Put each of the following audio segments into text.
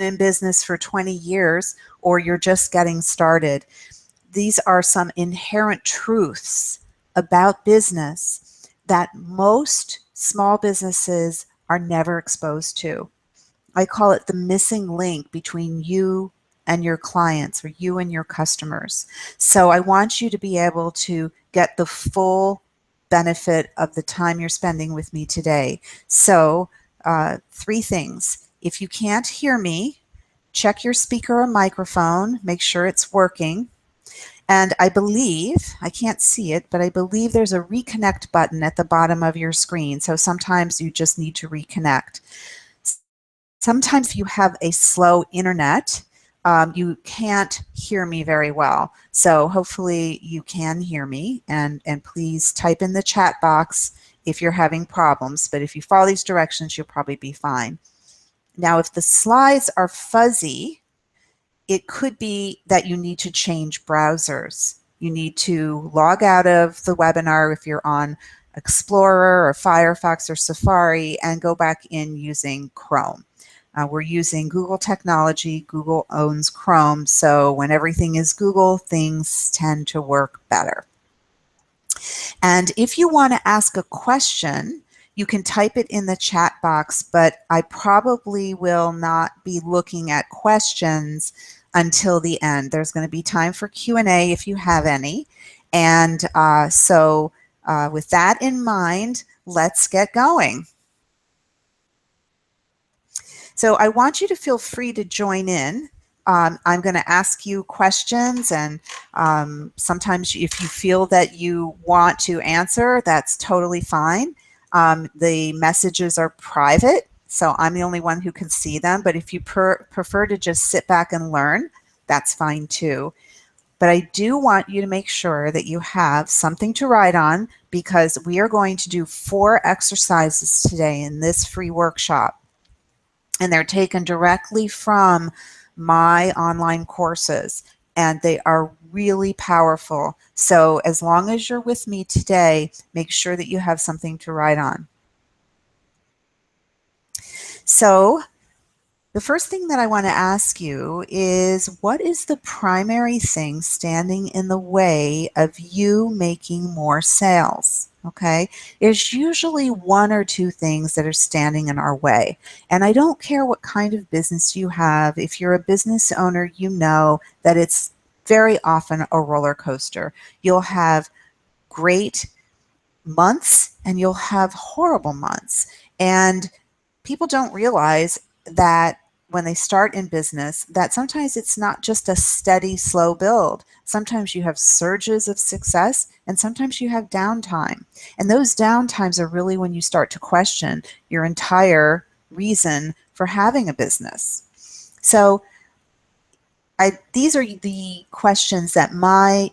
in business for 20 years or you're just getting started, these are some inherent truths about business that most small businesses are never exposed to. I call it the missing link between you and your clients, or you and your customers. So I want you to be able to get the full benefit of the time you're spending with me today. So, three things. If you can't hear me, check your speaker or microphone, make sure it's working. And I believe, I can't see it, but I believe there's a reconnect button at the bottom of your screen. So sometimes you just need to reconnect. Sometimes if you have a slow internet, you can't hear me very well. So hopefully you can hear me, and please type in the chat box if you're having problems. But if you follow these directions, you'll probably be fine. Now, if the slides are fuzzy, it could be that you need to change browsers. You need to log out of the webinar if you're on Explorer or Firefox or Safari and go back in using Chrome. We're using Google technology. Google owns Chrome, so when everything is Google, things tend to work better. And if you want to ask a question, you can type it in the chat box, but I probably will not be looking at questions until the end. There's going to be time for Q&A if you have any. And with that in mind, let's get going. So I want you to feel free to join in. I'm going to ask you questions, and sometimes if you feel that you want to answer, that's totally fine. The messages are private, so I'm the only one who can see them, but if you prefer to just sit back and learn, that's fine too. But I do want you to make sure that you have something to write on, because we are going to do 4 exercises today in this free workshop. And they're taken directly from my online courses, and they are really powerful. So as long as you're with me today, make sure that you have something to write on. So the first thing that I want to ask you is, what is the primary thing standing in the way of you making more sales? Okay, there's usually 1 or 2 things that are standing in our way. And I don't care what kind of business you have. If you're a business owner, you know that it's very often a roller coaster. You'll have great months and you'll have horrible months. And people don't realize that when they start in business, that sometimes it's not just a steady, slow build. Sometimes you have surges of success, and sometimes you have downtime. And those downtimes are really when you start to question your entire reason for having a business. So these are the questions that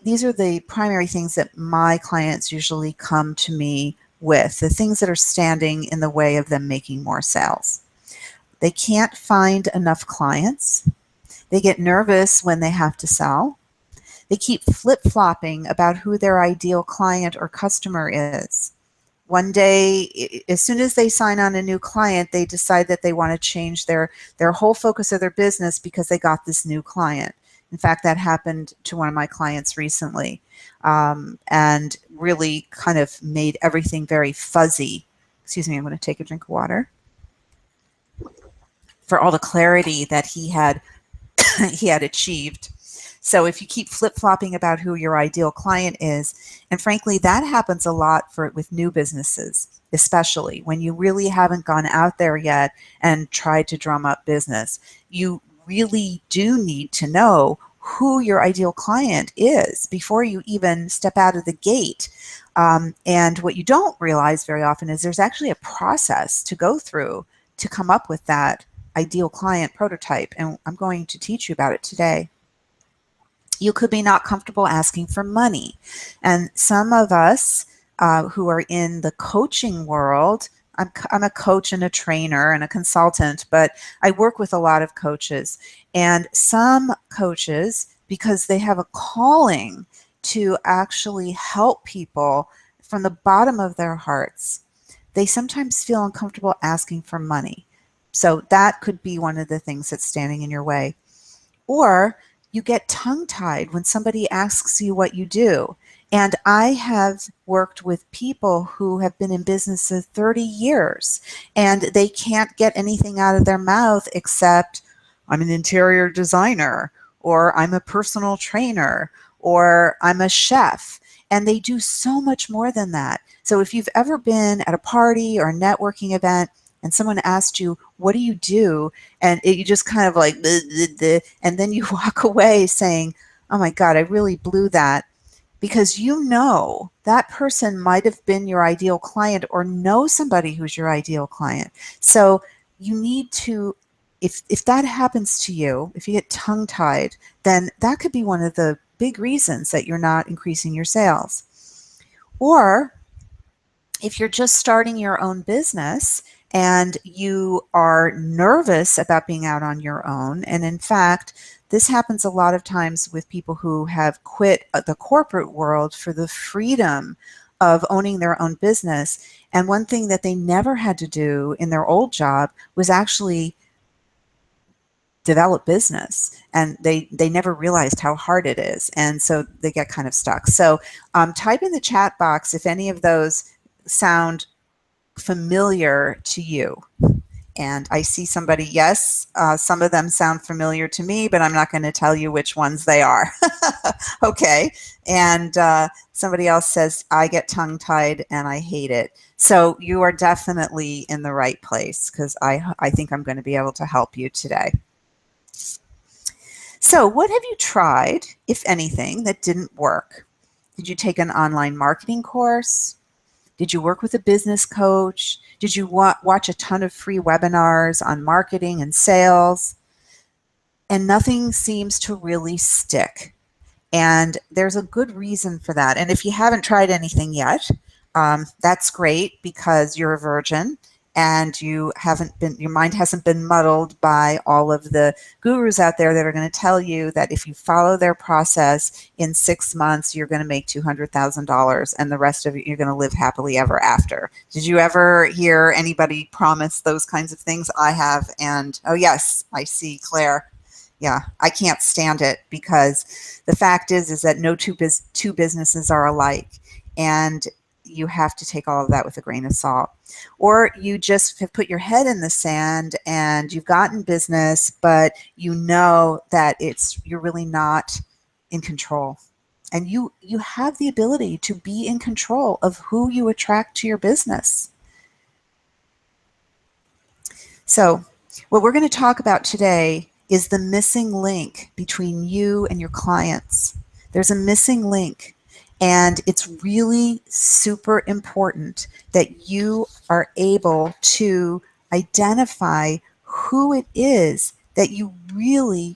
these are the primary things that my clients usually come to me with, the things that are standing in the way of them making more sales. They can't find enough clients. They get nervous when they have to sell. They keep flip-flopping about who their ideal client or customer is. One day, as soon as they sign on a new client, they decide that they want to change their whole focus of their business because they got this new client. In fact, that happened to one of my clients recently, and really kind of made everything very fuzzy. Excuse me, I'm going to take a drink of water. For all the clarity that he had achieved. So if you keep flip-flopping about who your ideal client is, and frankly, that happens a lot with new businesses, especially when you really haven't gone out there yet and tried to drum up business. You really do need to know who your ideal client is before you even step out of the gate. And what you don't realize very often is there's actually a process to go through to come up with that ideal client prototype, and I'm going to teach you about it today. You could be not comfortable asking for money, and some of us who are in the coaching world, I'm a coach and a trainer and a consultant, but I work with a lot of coaches, and some coaches, because they have a calling to actually help people from the bottom of their hearts, they sometimes feel uncomfortable asking for money. So that could be one of the things that's standing in your way. Or you get tongue-tied when somebody asks you what you do. And I have worked with people who have been in business for 30 years and they can't get anything out of their mouth except, I'm an interior designer, or I'm a personal trainer, or I'm a chef. And they do so much more than that. So if you've ever been at a party or a networking event and someone asked you, what do you do? And you just kind of like, bleh, bleh, bleh, and then you walk away saying, oh my God, I really blew that. Because you know that person might have been your ideal client or know somebody who's your ideal client. So you need to, if that happens to you, if you get tongue-tied, then that could be one of the big reasons that you're not increasing your sales. Or if you're just starting your own business and you are nervous about being out on your own, and in fact, this happens a lot of times with people who have quit the corporate world for the freedom of owning their own business. And one thing that they never had to do in their old job was actually develop business, and they never realized how hard it is, and so they get kind of stuck. So type in the chat box if any of those sound familiar to you. And I see somebody, yes, some of them sound familiar to me, but I'm not going to tell you which ones they are. Okay. And somebody else says, I get tongue-tied and I hate it. So you are definitely in the right place, because I think I'm going to be able to help you today. So what have you tried, if anything, that didn't work? Did you take an online marketing course? Did you work with a business coach? Did you watch a ton of free webinars on marketing and sales? And nothing seems to really stick. And there's a good reason for that. And if you haven't tried anything yet, that's great, because you're a virgin and your mind hasn't been muddled by all of the gurus out there that are going to tell you that if you follow their process in 6 months, you're going to make $200,000 and the rest of it, you're going to live happily ever after. Did you ever hear anybody promise those kinds of things? I have. And oh yes, I see Claire. Yeah, I can't stand it, because the fact is that no two businesses are alike, and you have to take all of that with a grain of salt. Or you just have put your head in the sand and you've gotten business, but you know that you're really not in control. And you have the ability to be in control of who you attract to your business. So what we're going to talk about today is the missing link between you and your clients. There's a missing link, and it's really super important that you are able to identify who it is that you really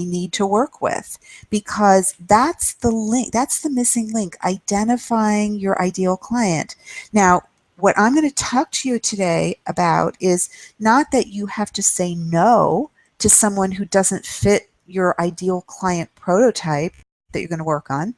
need to work with, because that's the link, that's the missing link, identifying your ideal client. Now, what I'm going to talk to you today about is not that you have to say no to someone who doesn't fit your ideal client prototype that you're going to work on.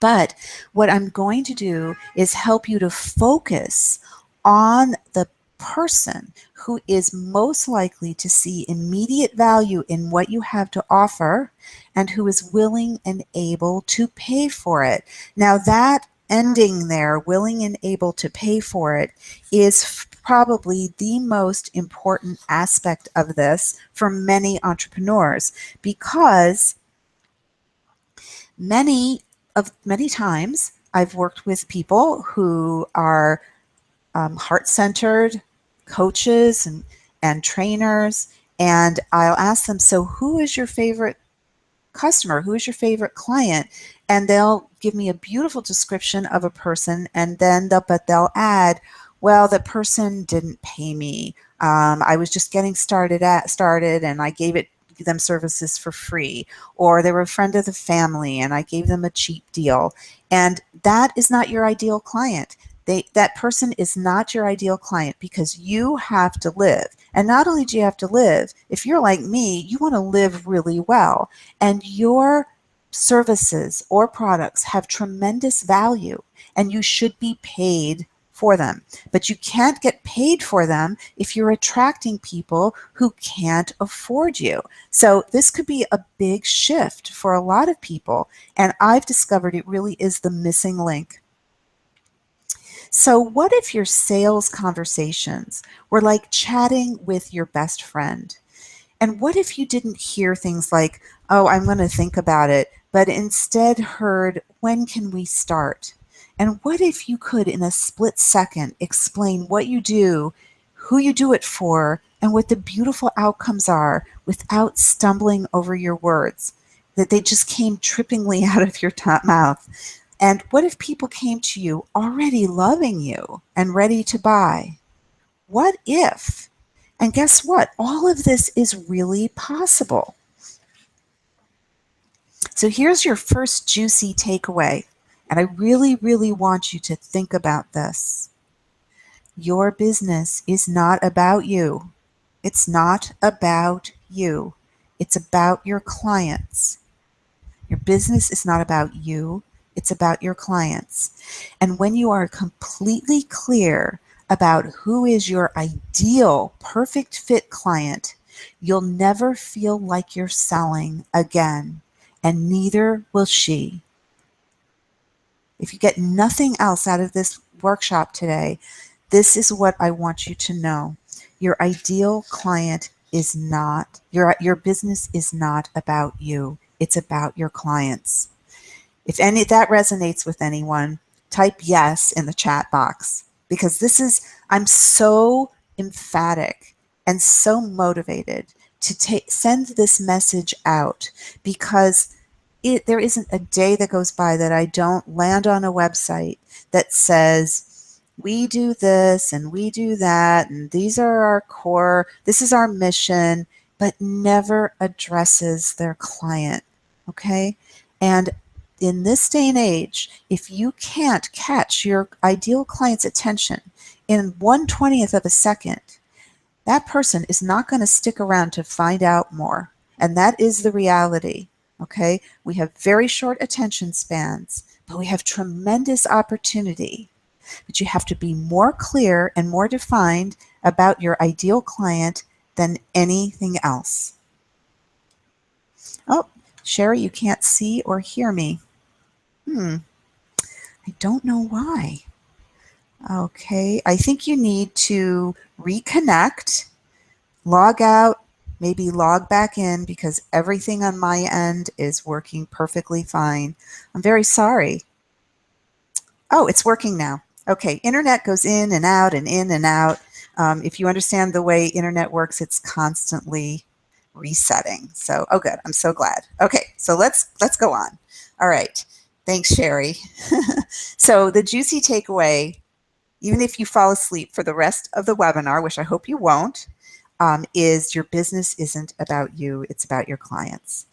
But what I'm going to do is help you to focus on the person who is most likely to see immediate value in what you have to offer and who is willing and able to pay for it. Now, that ending there, willing and able to pay for it, is probably the most important aspect of this for many entrepreneurs, because many times I've worked with people who are heart-centered coaches and trainers, and I'll ask them, so who is your favorite customer? Who is your favorite client? And they'll give me a beautiful description of a person, and then they'll add, well, the person didn't pay me. I was just getting started and I gave them services for free, or they were a friend of the family and I gave them a cheap deal. And that is not your ideal client. That person is not your ideal client, because you have to live. And not only do you have to live, if you're like me, you want to live really well. And your services or products have tremendous value, and you should be paid for them. But you can't get paid for them if you're attracting people who can't afford you. So this could be a big shift for a lot of people. And I've discovered it really is the missing link. So what if your sales conversations were like chatting with your best friend? And what if you didn't hear things like, oh, I'm going to think about it, but instead heard, when can we start? And what if you could, in a split second, explain what you do, who you do it for, and what the beautiful outcomes are without stumbling over your words, that they just came trippingly out of your mouth? And what if people came to you already loving you and ready to buy? What if? And guess what? All of this is really possible. So here's your first juicy takeaway. And I really, really want you to think about this. Your business is not about you. It's not about you. It's about your clients. Your business is not about you. It's about your clients. And when you are completely clear about who is your ideal, perfect fit client, you'll never feel like you're selling again, and neither will she. If you get nothing else out of this workshop today, this is what I want you to know. Your ideal client is not, your business is not about you. It's about your clients. If any that resonates with anyone, type yes in the chat box, because I'm so emphatic and so motivated to send this message out, because there isn't a day that goes by that I don't land on a website that says, we do this and we do that, and these are our core, this is our mission, but never addresses their client. Okay? And in this day and age, if you can't catch your ideal client's attention in 1/20th of a second, that person is not going to stick around to find out more. And that is the reality. Okay? We have very short attention spans, but we have tremendous opportunity. But you have to be more clear and more defined about your ideal client than anything else. Oh, Sherry, you can't see or hear me. I don't know why. Okay, I think you need to reconnect, log out, maybe log back in, because everything on my end is working perfectly fine. I'm very sorry. Oh, it's working now. Okay, internet goes in and out and in and out. If you understand the way internet works, it's constantly resetting. So, oh good, I'm so glad. Okay, so let's go on. All right, thanks, Sherry. So the juicy takeaway, even if you fall asleep for the rest of the webinar, which I hope you won't, is your business isn't about you, it's about your clients.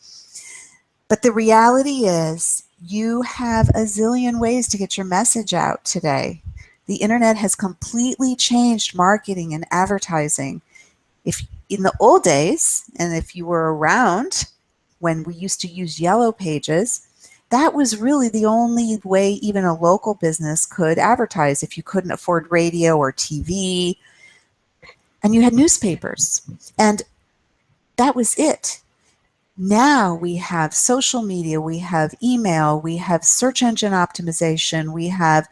But the reality is you have a zillion ways to get your message out today. The internet has completely changed marketing and advertising. If in the old days, and if you were around when we used to use yellow pages, that was really the only way even a local business could advertise if you couldn't afford radio or TV. And you had newspapers, and that was it. Now we have social media, we have email, we have search engine optimization, we have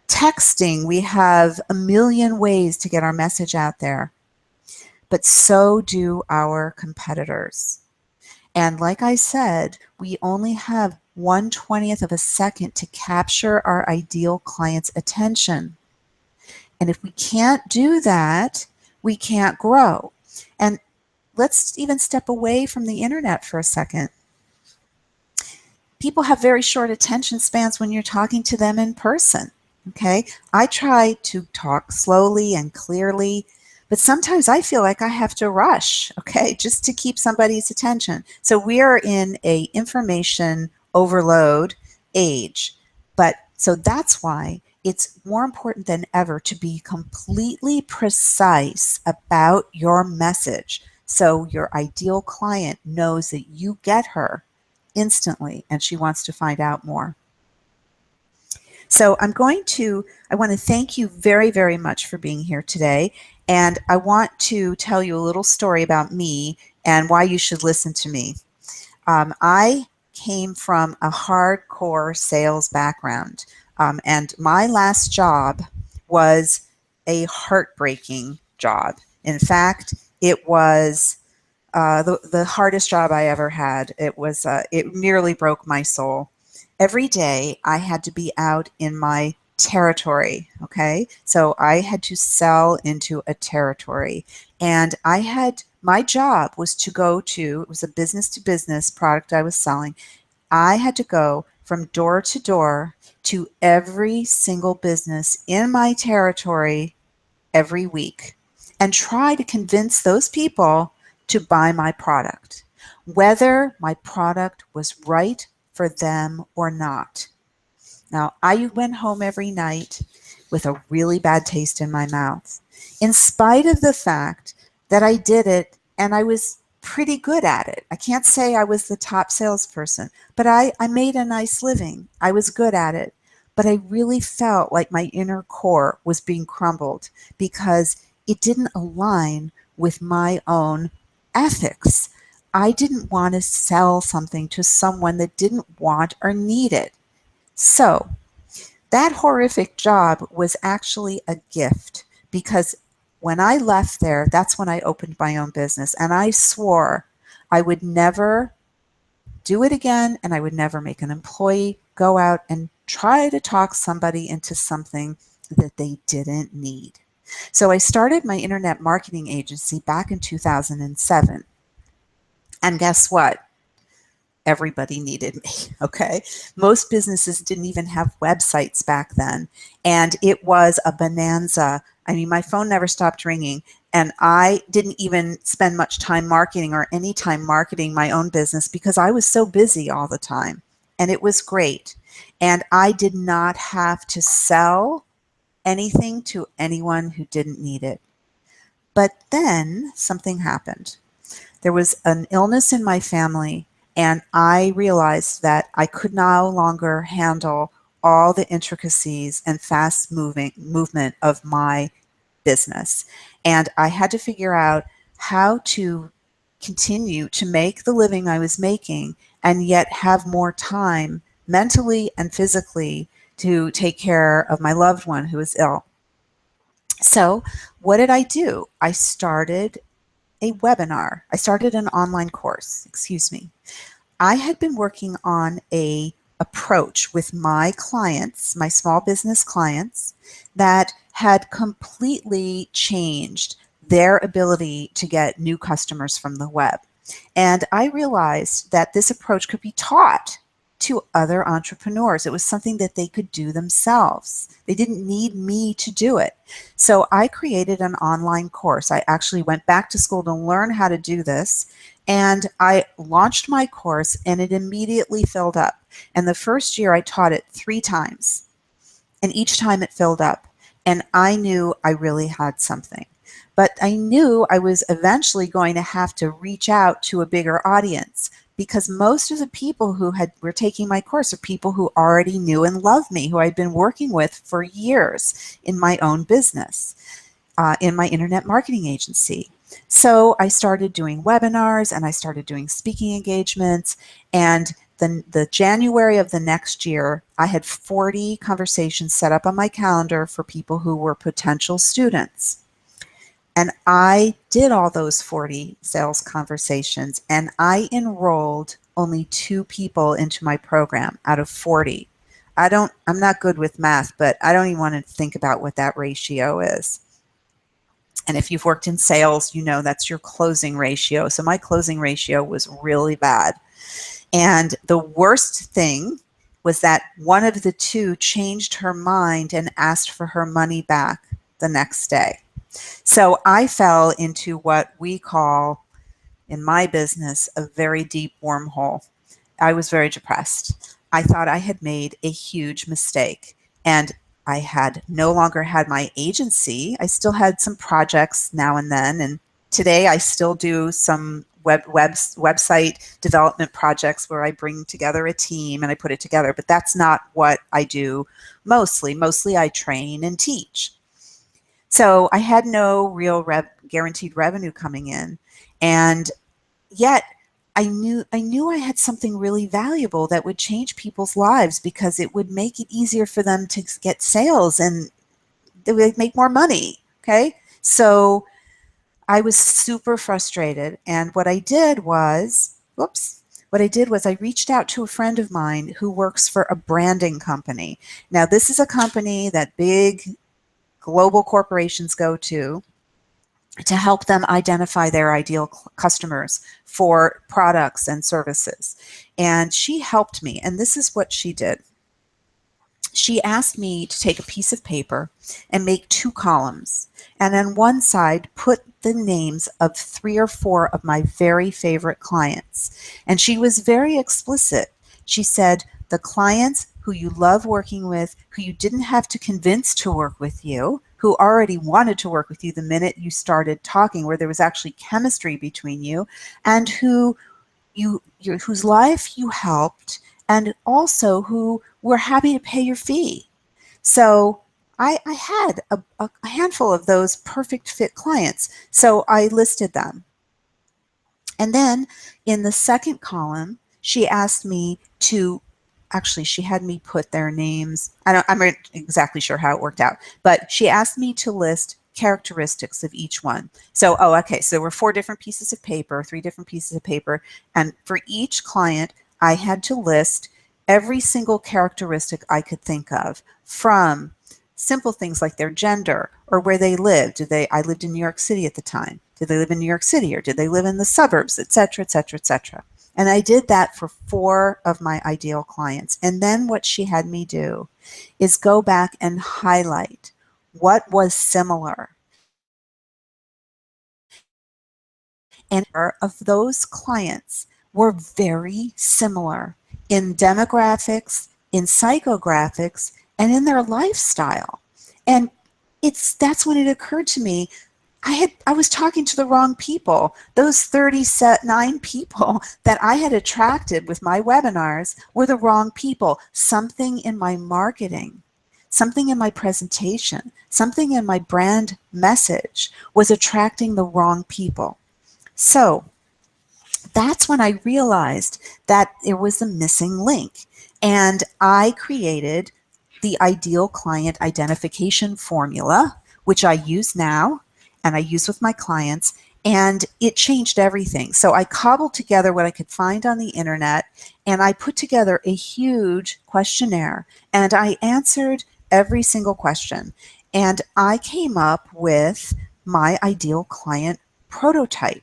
texting, we have a million ways to get our message out there. But so do our competitors. And like I said, we only have 1/20th of a second to capture our ideal client's attention. And if we can't do that, we can't grow. And let's even step away from the internet for a second. People have very short attention spans when you're talking to them in person. Okay, I try to talk slowly and clearly, but sometimes I feel like I have to rush, okay, just to keep somebody's attention. So we are in a information overload age. But so that's why it's more important than ever to be completely precise about your message, so your ideal client knows that you get her instantly and she wants to find out more. So I want to thank you very, very much for being here today. And I want to tell you a little story about me and why you should listen to me. I came from a hardcore sales background, and my last job was a heartbreaking job. In fact, it was the hardest job I ever had. It nearly broke my soul. Every day I had to be out in my territory. Okay. So I had to sell into a territory. And my job was it was a business to business product I was selling. I had to go from door to door to every single business in my territory every week and try to convince those people to buy my product, whether my product was right for them or not. Now, I went home every night with a really bad taste in my mouth, in spite of the fact that I did it and I was pretty good at it. I can't say I was the top salesperson, but I made a nice living. I was good at it. But I really felt like my inner core was being crumbled because it didn't align with my own ethics. I didn't want to sell something to someone that didn't want or need it. So that horrific job was actually a gift because when I left there, that's when I opened my own business. And I swore I would never do it again and I would never make an employee go out and try to talk somebody into something that they didn't need. So I started my internet marketing agency back in 2007. And guess what? Everybody needed me. Okay. Most businesses didn't even have websites back then. And it was a bonanza. I mean, my phone never stopped ringing. And I didn't even spend much time marketing or any time marketing my own business because I was so busy all the time. And it was great. And I did not have to sell anything to anyone who didn't need it. But then something happened. There was an illness in my family, and I realized that I could no longer handle all the intricacies and fast movement of my business. And I had to figure out how to continue to make the living I was making and yet have more time mentally and physically to take care of my loved one who was ill. So, what did I do? I started I started an online course, excuse me. I had been working on a approach with my clients, my small business clients, that had completely changed their ability to get new customers from the web. And I realized that this approach could be taught to other entrepreneurs. It was something that they could do themselves. They didn't need me to do it. So I created an online course. I actually went back to school to learn how to do this. And I launched my course and it immediately filled up. And the first year I taught it 3 times. And each time it filled up. And I knew I really had something. But I knew I was eventually going to have to reach out to a bigger audience because most of the people who were taking my course are people who already knew and loved me, who I'd been working with for years in my own business, in my internet marketing agency. So I started doing webinars and I started doing speaking engagements. And the January of the next year, I had 40 conversations set up on my calendar for people who were potential students. And I did all those 40 sales conversations and I enrolled only 2 people into my program out of 40. I'm not good with math, but I don't even want to think about what that ratio is. And if you've worked in sales, you know that's your closing ratio. So my closing ratio was really bad. And the worst thing was that one of the 2 changed her mind and asked for her money back the next day. So I fell into what we call in my business a very deep wormhole. I was very depressed. I thought I had made a huge mistake and I had no longer had my agency. I still had some projects now and then. And today I still do some website development projects where I bring together a team and I put it together, but that's not what I do mostly. Mostly I train and teach. So I had no real guaranteed revenue coming in, and yet I knew I had something really valuable that would change people's lives because it would make it easier for them to get sales and they would make more money. Okay. So I was super frustrated. And what I did was, I reached out to a friend of mine who works for a branding company. Now, this is a company that big global corporations go to help them identify their ideal customers for products and services. And she helped me. And this is what she did. She asked me to take a piece of paper and make 2 columns. And on one side, put the names of 3 or 4 of my very favorite clients. And she was very explicit. She said, the clients who you love working with, who you didn't have to convince to work with you, who already wanted to work with you the minute you started talking, where there was actually chemistry between you, and whose life you helped, and also who were happy to pay your fee. So I had a handful of those perfect fit clients. So I listed them. And then in the second column, she asked me to, actually, she had me put their names. I'm not exactly sure how it worked out, but she asked me to list characteristics of each one. So, okay. So there were 4 different pieces of paper, 3 different pieces of paper. And for each client, I had to list every single characteristic I could think of, from simple things like their gender or where they lived. I lived in New York City at the time. Did they live in New York City, or did they live in the suburbs, et cetera, et cetera, et cetera. And I did that for 4 of my ideal clients. And then what she had me do is go back and highlight what was similar. And of those clients were very similar in demographics, in psychographics, and in their lifestyle. And that's when it occurred to me, I was talking to the wrong people. Those 39 people that I had attracted with my webinars were the wrong people. Something in my marketing, something in my presentation, something in my brand message was attracting the wrong people. So that's when I realized that there was a missing link. And I created the ideal client identification formula, which I use now and I use with my clients, and it changed everything. So I cobbled together what I could find on the internet, and I put together a huge questionnaire, and I answered every single question. And I came up with my ideal client prototype.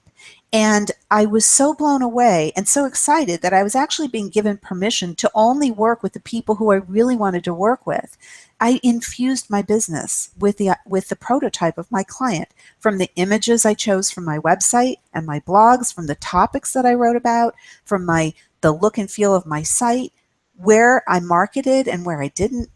And I was so blown away and so excited that I was actually being given permission to only work with the people who I really wanted to work with. I infused my business with the prototype of my client, from the images I chose from my website and my blogs, from the topics that I wrote about, from the look and feel of my site, where I marketed and where I didn't,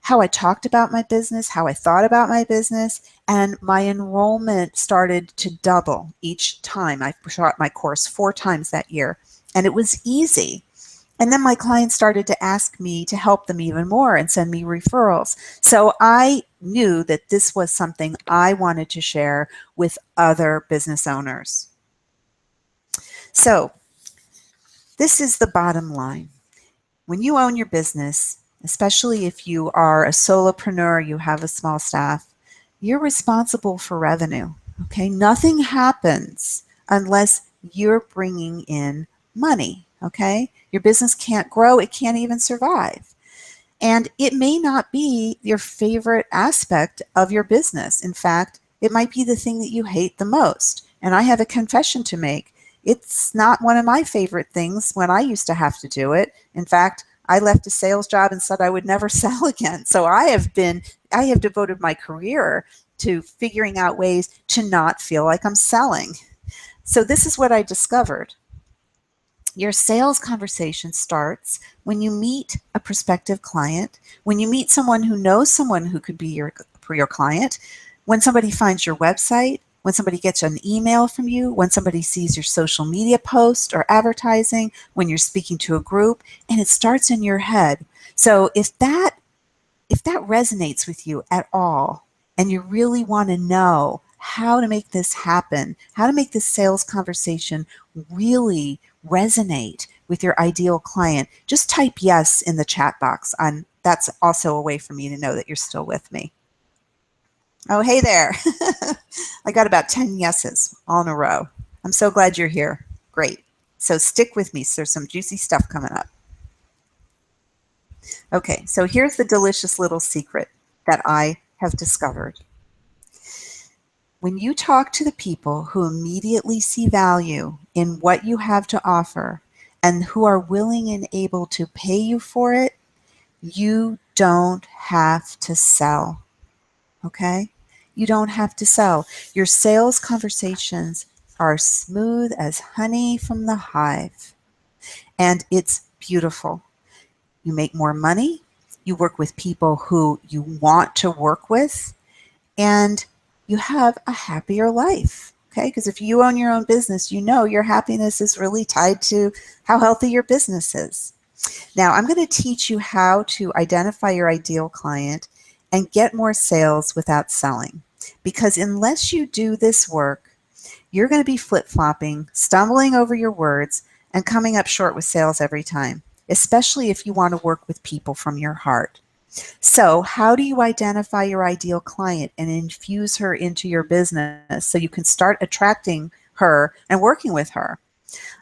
how I talked about my business, how I thought about my business, and my enrollment started to double each time. I taught my course 4 times that year, and it was easy. And then my clients started to ask me to help them even more and send me referrals. So I knew that this was something I wanted to share with other business owners. So this is the bottom line. When you own your business, especially if you are a solopreneur, you have a small staff, you're responsible for revenue. Okay, nothing happens unless you're bringing in money. Okay, your business can't grow, it can't even survive. And it may not be your favorite aspect of your business. In fact, it might be the thing that you hate the most. And I have a confession to make. It's not one of my favorite things when I used to have to do it. In fact, I left a sales job and said I would never sell again. So I have devoted my career to figuring out ways to not feel like I'm selling. So this is what I discovered. Your sales conversation starts when you meet a prospective client, when you meet someone who knows someone who could be your client, when somebody finds your website, when somebody gets an email from you, when somebody sees your social media post or advertising, when you're speaking to a group, and it starts in your head. So if that resonates with you at all, and you really want to know how to make this happen, how to make this sales conversation really resonate with your ideal client, just type yes in the chat box. That's also a way for me to know that you're still with me. Oh, hey there. I got about 10 yeses all in a row. I'm so glad you're here. Great. So stick with me. So there's some juicy stuff coming up. Okay, so here's the delicious little secret that I have discovered. When you talk to the people who immediately see value in what you have to offer and who are willing and able to pay you for it, you don't have to sell. Okay? You don't have to sell. Your sales conversations are smooth as honey from the hive, and it's beautiful. You make more money. You work with people who you want to work with, and you have a happier life. Okay, because if you own your own business, you know your happiness is really tied to how healthy your business is. Now, I'm going to teach you how to identify your ideal client and get more sales without selling. Because unless you do this work, you're going to be flip-flopping, stumbling over your words, and coming up short with sales every time, especially if you want to work with people from your heart. So how do you identify your ideal client and infuse her into your business so you can start attracting her and working with her?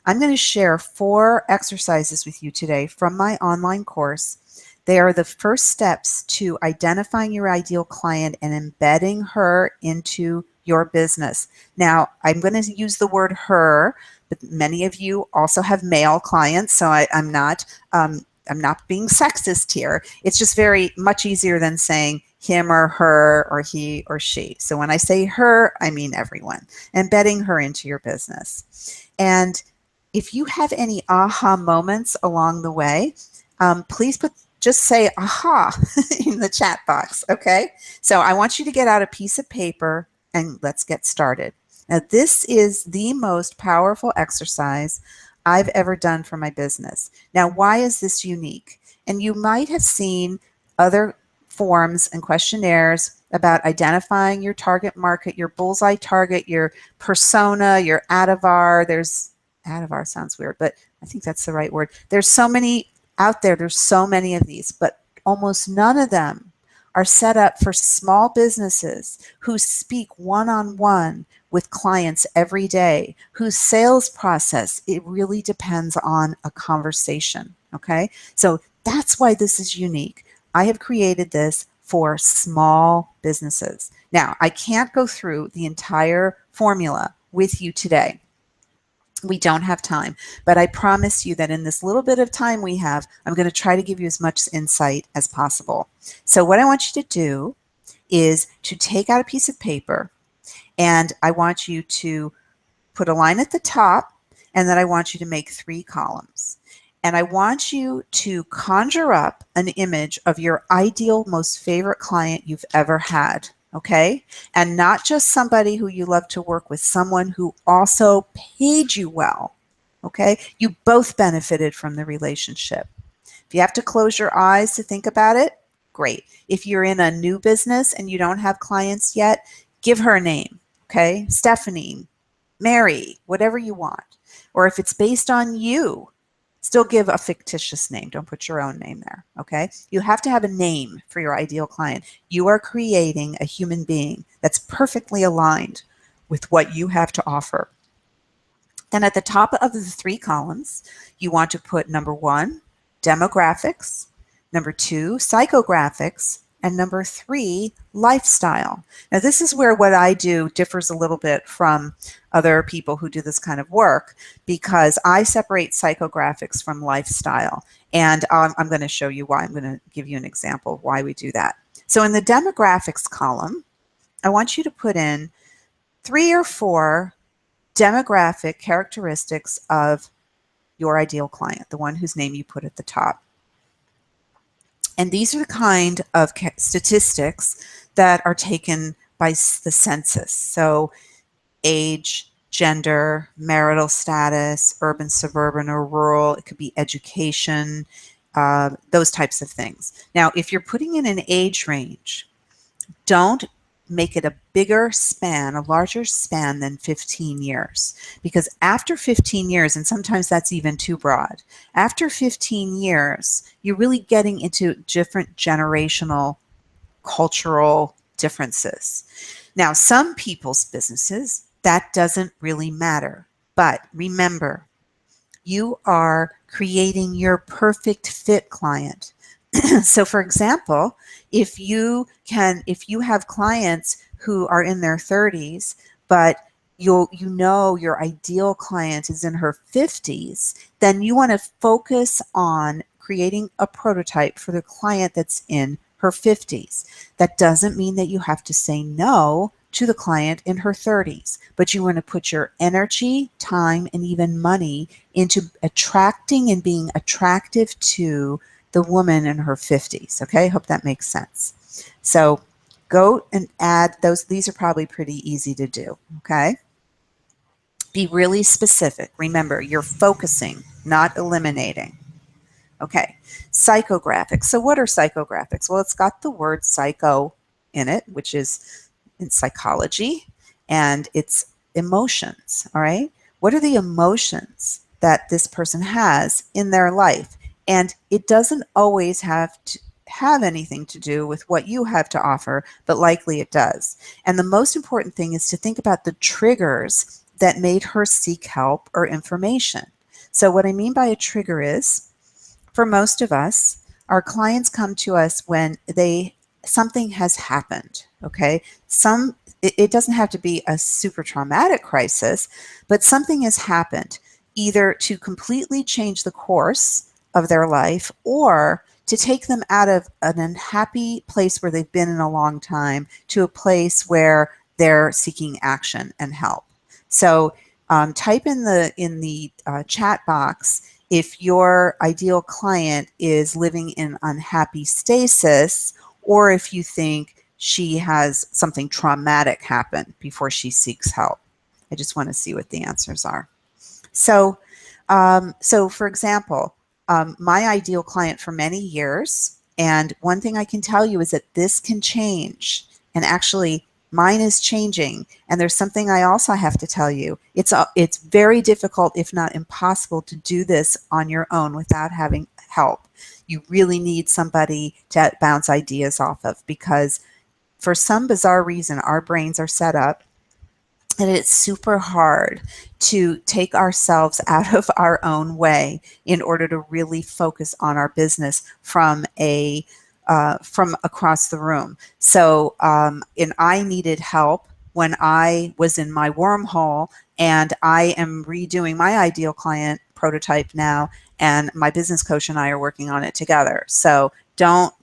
I'm going to share 4 exercises with you today from my online course. They are the first steps to identifying your ideal client and embedding her into your business. Now, I'm going to use the word her, but many of you also have male clients, so I'm not being sexist here. It's just very much easier than saying him or her or he or she. So when I say her, I mean everyone, embedding her into your business. And if you have any aha moments along the way, please just say aha in the chat box, okay? So I want you to get out a piece of paper and let's get started. Now, this is the most powerful exercise I've ever done for my business. Now, why is this unique? And you might have seen other forms and questionnaires about identifying your target market, your bullseye target, your persona, your avatar. Avatar sounds weird, but I think that's the right word. There's so many out there. There's so many of these, but almost none of them are set up for small businesses who speak one-on-one with clients every day, whose sales process, it really depends on a conversation, okay? So that's why this is unique. I have created this for small businesses. Now, I can't go through the entire formula with you today. We don't have time, but I promise you that in this little bit of time we have, I'm going to try to give you as much insight as possible. So what I want you to do is to take out a piece of paper, and I want you to put a line at the top, and then I want you to make 3 columns. And I want you to conjure up an image of your ideal, most favorite client you've ever had. Okay? And not just somebody who you love to work with, someone who also paid you well. Okay? You both benefited from the relationship. If you have to close your eyes to think about it, great. If you're in a new business and you don't have clients yet, give her a name. Okay? Stephanie, Mary, whatever you want. Or if it's based on you, still give a fictitious name. Don't put your own name there, okay? You have to have a name for your ideal client. You are creating a human being that's perfectly aligned with what you have to offer. Then at the top of the 3 columns, you want to put number 1, demographics, number 2, psychographics, and number 3, lifestyle. Now, this is where what I do differs a little bit from other people who do this kind of work, because I separate psychographics from lifestyle. And I'm going to show you why. I'm going to give you an example of why we do that. So in the demographics column, I want you to put in 3 or 4 demographic characteristics of your ideal client, the one whose name you put at the top. And these are the kind of statistics that are taken by the census. So age, gender, marital status, urban, suburban, or rural. It could be education, those types of things. Now, if you're putting in an age range, don't make it a bigger span, a larger span than 15 years. Because after 15 years, and sometimes that's even too broad, after 15 years, you're really getting into different generational cultural differences. Now, some people's businesses, that doesn't really matter. But remember, you are creating your perfect fit client. So for example, if you have clients who are in their 30s, but you know your ideal client is in her 50s, then you want to focus on creating a prototype for the client that's in her 50s. That doesn't mean that you have to say no to the client in her 30s, but you want to put your energy, time, and even money into attracting and being attractive to the woman in her 50s. Okay, hope that makes sense. So go and add those. These are probably pretty easy to do. Okay, be really specific. Remember, you're focusing, not eliminating. Okay, psychographics. So what are psychographics? Well, it's got the word psycho in it, which is in psychology, and it's emotions. All right, what are the emotions that this person has in their life? And it doesn't always have to have anything to do with what you have to offer, but likely it does. And the most important thing is to think about the triggers that made her seek help or information. So what I mean by a trigger is, for most of us, our clients come to us when something has happened. Okay, it doesn't have to be a super traumatic crisis, but something has happened, either to completely change the course of their life or to take them out of an unhappy place where they've been in a long time to a place where they're seeking action and help. So type in the chat box if your ideal client is living in unhappy stasis, or if you think she has something traumatic happen before she seeks help. I just want to see what the answers are. So, so for example, my ideal client for many years, and one thing I can tell you is that this can change, and actually mine is changing. And there's something I also have to tell you. It's very difficult, if not impossible, to do this on your own without having help. You really need somebody to bounce ideas off of, because for some bizarre reason, our brains are set up and it's super hard to take ourselves out of our own way in order to really focus on our business from across the room. So, and I needed help when I was in my wormhole, and I am redoing my ideal client prototype now, and my business coach and I are working on it together. So don't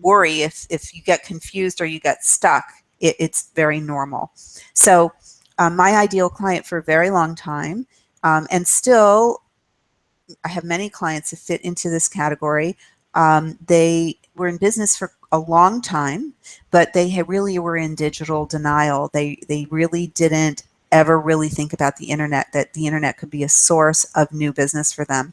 worry if you get confused or you get stuck. It's very normal. So my ideal client for a very long time, and still I have many clients that fit into this category. They were in business for a long time, but they really were in digital denial. They really didn't ever really think about the internet, that the internet could be a source of new business for them.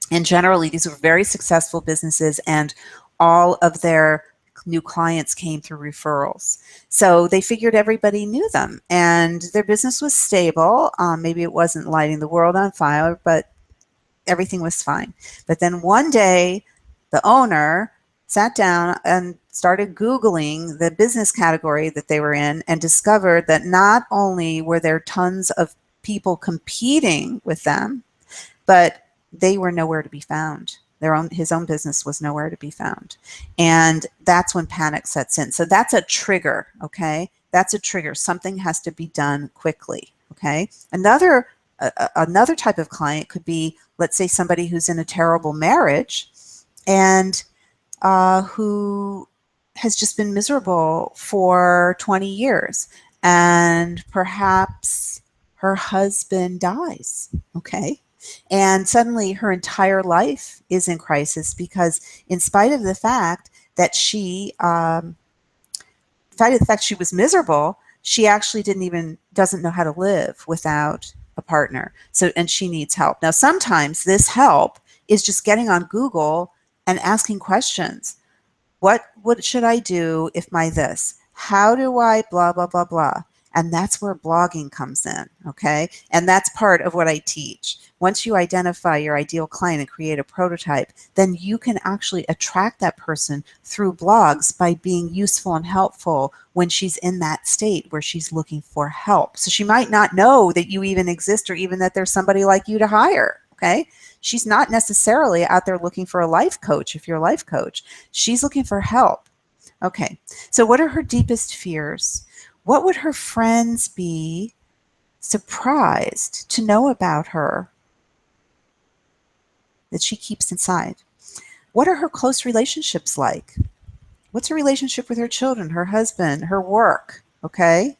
And generally, these were very successful businesses, and all of their new clients came through referrals. So they figured everybody knew them, and their business was stable. Maybe it wasn't lighting the world on fire, but everything was fine. But then one day, the owner sat down and started Googling the business category that they were in, and discovered that not only were there tons of people competing with them, but they were nowhere to be found. His own business was nowhere to be found. And that's when panic sets in. So that's a trigger, okay? That's a trigger. Something has to be done quickly, okay? Another type of client could be, let's say, somebody who's in a terrible marriage and who has just been miserable for 20 years. And perhaps her husband dies, okay? And suddenly her entire life is in crisis, because in spite of the fact that she was miserable, she actually doesn't know how to live without a partner. So, and she needs help. Now, sometimes this help is just getting on Google and asking questions. What should I do if my this? How do I blah, blah, blah, blah? And that's where blogging comes in, okay? And that's part of what I teach. Once you identify your ideal client and create a prototype, then you can actually attract that person through blogs by being useful and helpful when she's in that state where she's looking for help. So she might not know that you even exist or even that there's somebody like you to hire, okay? She's not necessarily out there looking for a life coach if you're a life coach. She's looking for help. Okay, so what are her deepest fears? What would her friends be surprised to know about her that she keeps inside? What are her close relationships like? What's her relationship with her children, her husband, her work? Okay,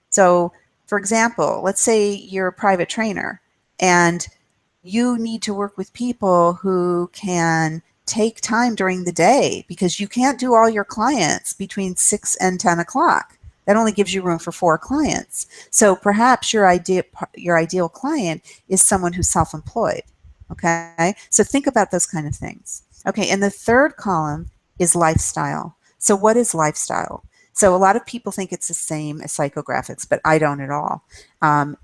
so for example, let's say you're a private trainer and you need to work with people who can take time during the day because you can't do all your clients between 6 and 10 o'clock. That only gives you room for 4 clients. So perhaps your ideal client is someone who's self-employed. Okay, so think about those kind of things. Okay, and the third column is lifestyle. So what is lifestyle? So a lot of people think it's the same as psychographics, but I don't at all.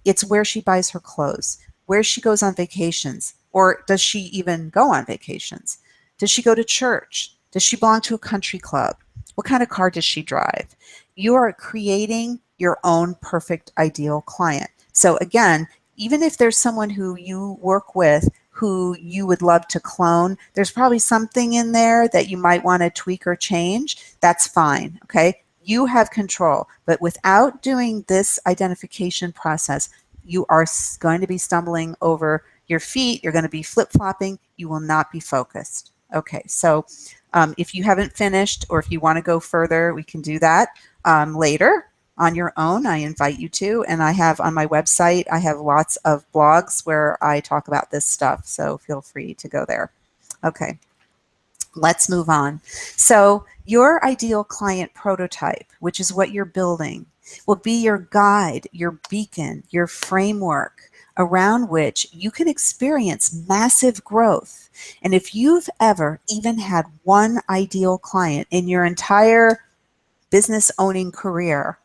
It's where she buys her clothes, where she goes on vacations, or does she even go on vacations? Does she go to church? Does she belong to a country club? What kind of car does she drive? You are creating your own perfect ideal client. So again, even if there's someone who you work with who you would love to clone, there's probably something in there that you might want to tweak or change. That's fine, okay? You have control, but without doing this identification process, you are going to be stumbling over your feet. You're going to be flip-flopping. You will not be focused. Okay, so if you haven't finished or if you want to go further, we can do that later on your own. I invite you to, and I have on my website, I have lots of blogs where I talk about this stuff, so feel free to go there. Okay, let's move on. So your ideal client prototype, which is what you're building, will be your guide, your beacon, your framework around which you can experience massive growth. And if you've ever even had one ideal client in your entire business owning career,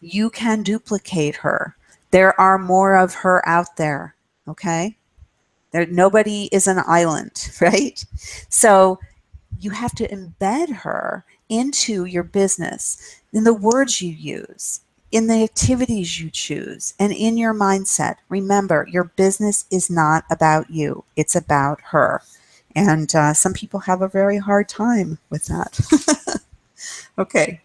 you can duplicate her. There are more of her out there, okay? Nobody is an island, right? So you have to embed her into your business, in the words you use, in the activities you choose, and in your mindset. Remember, your business is not about you. It's about her. And some people have a very hard time with that. Okay.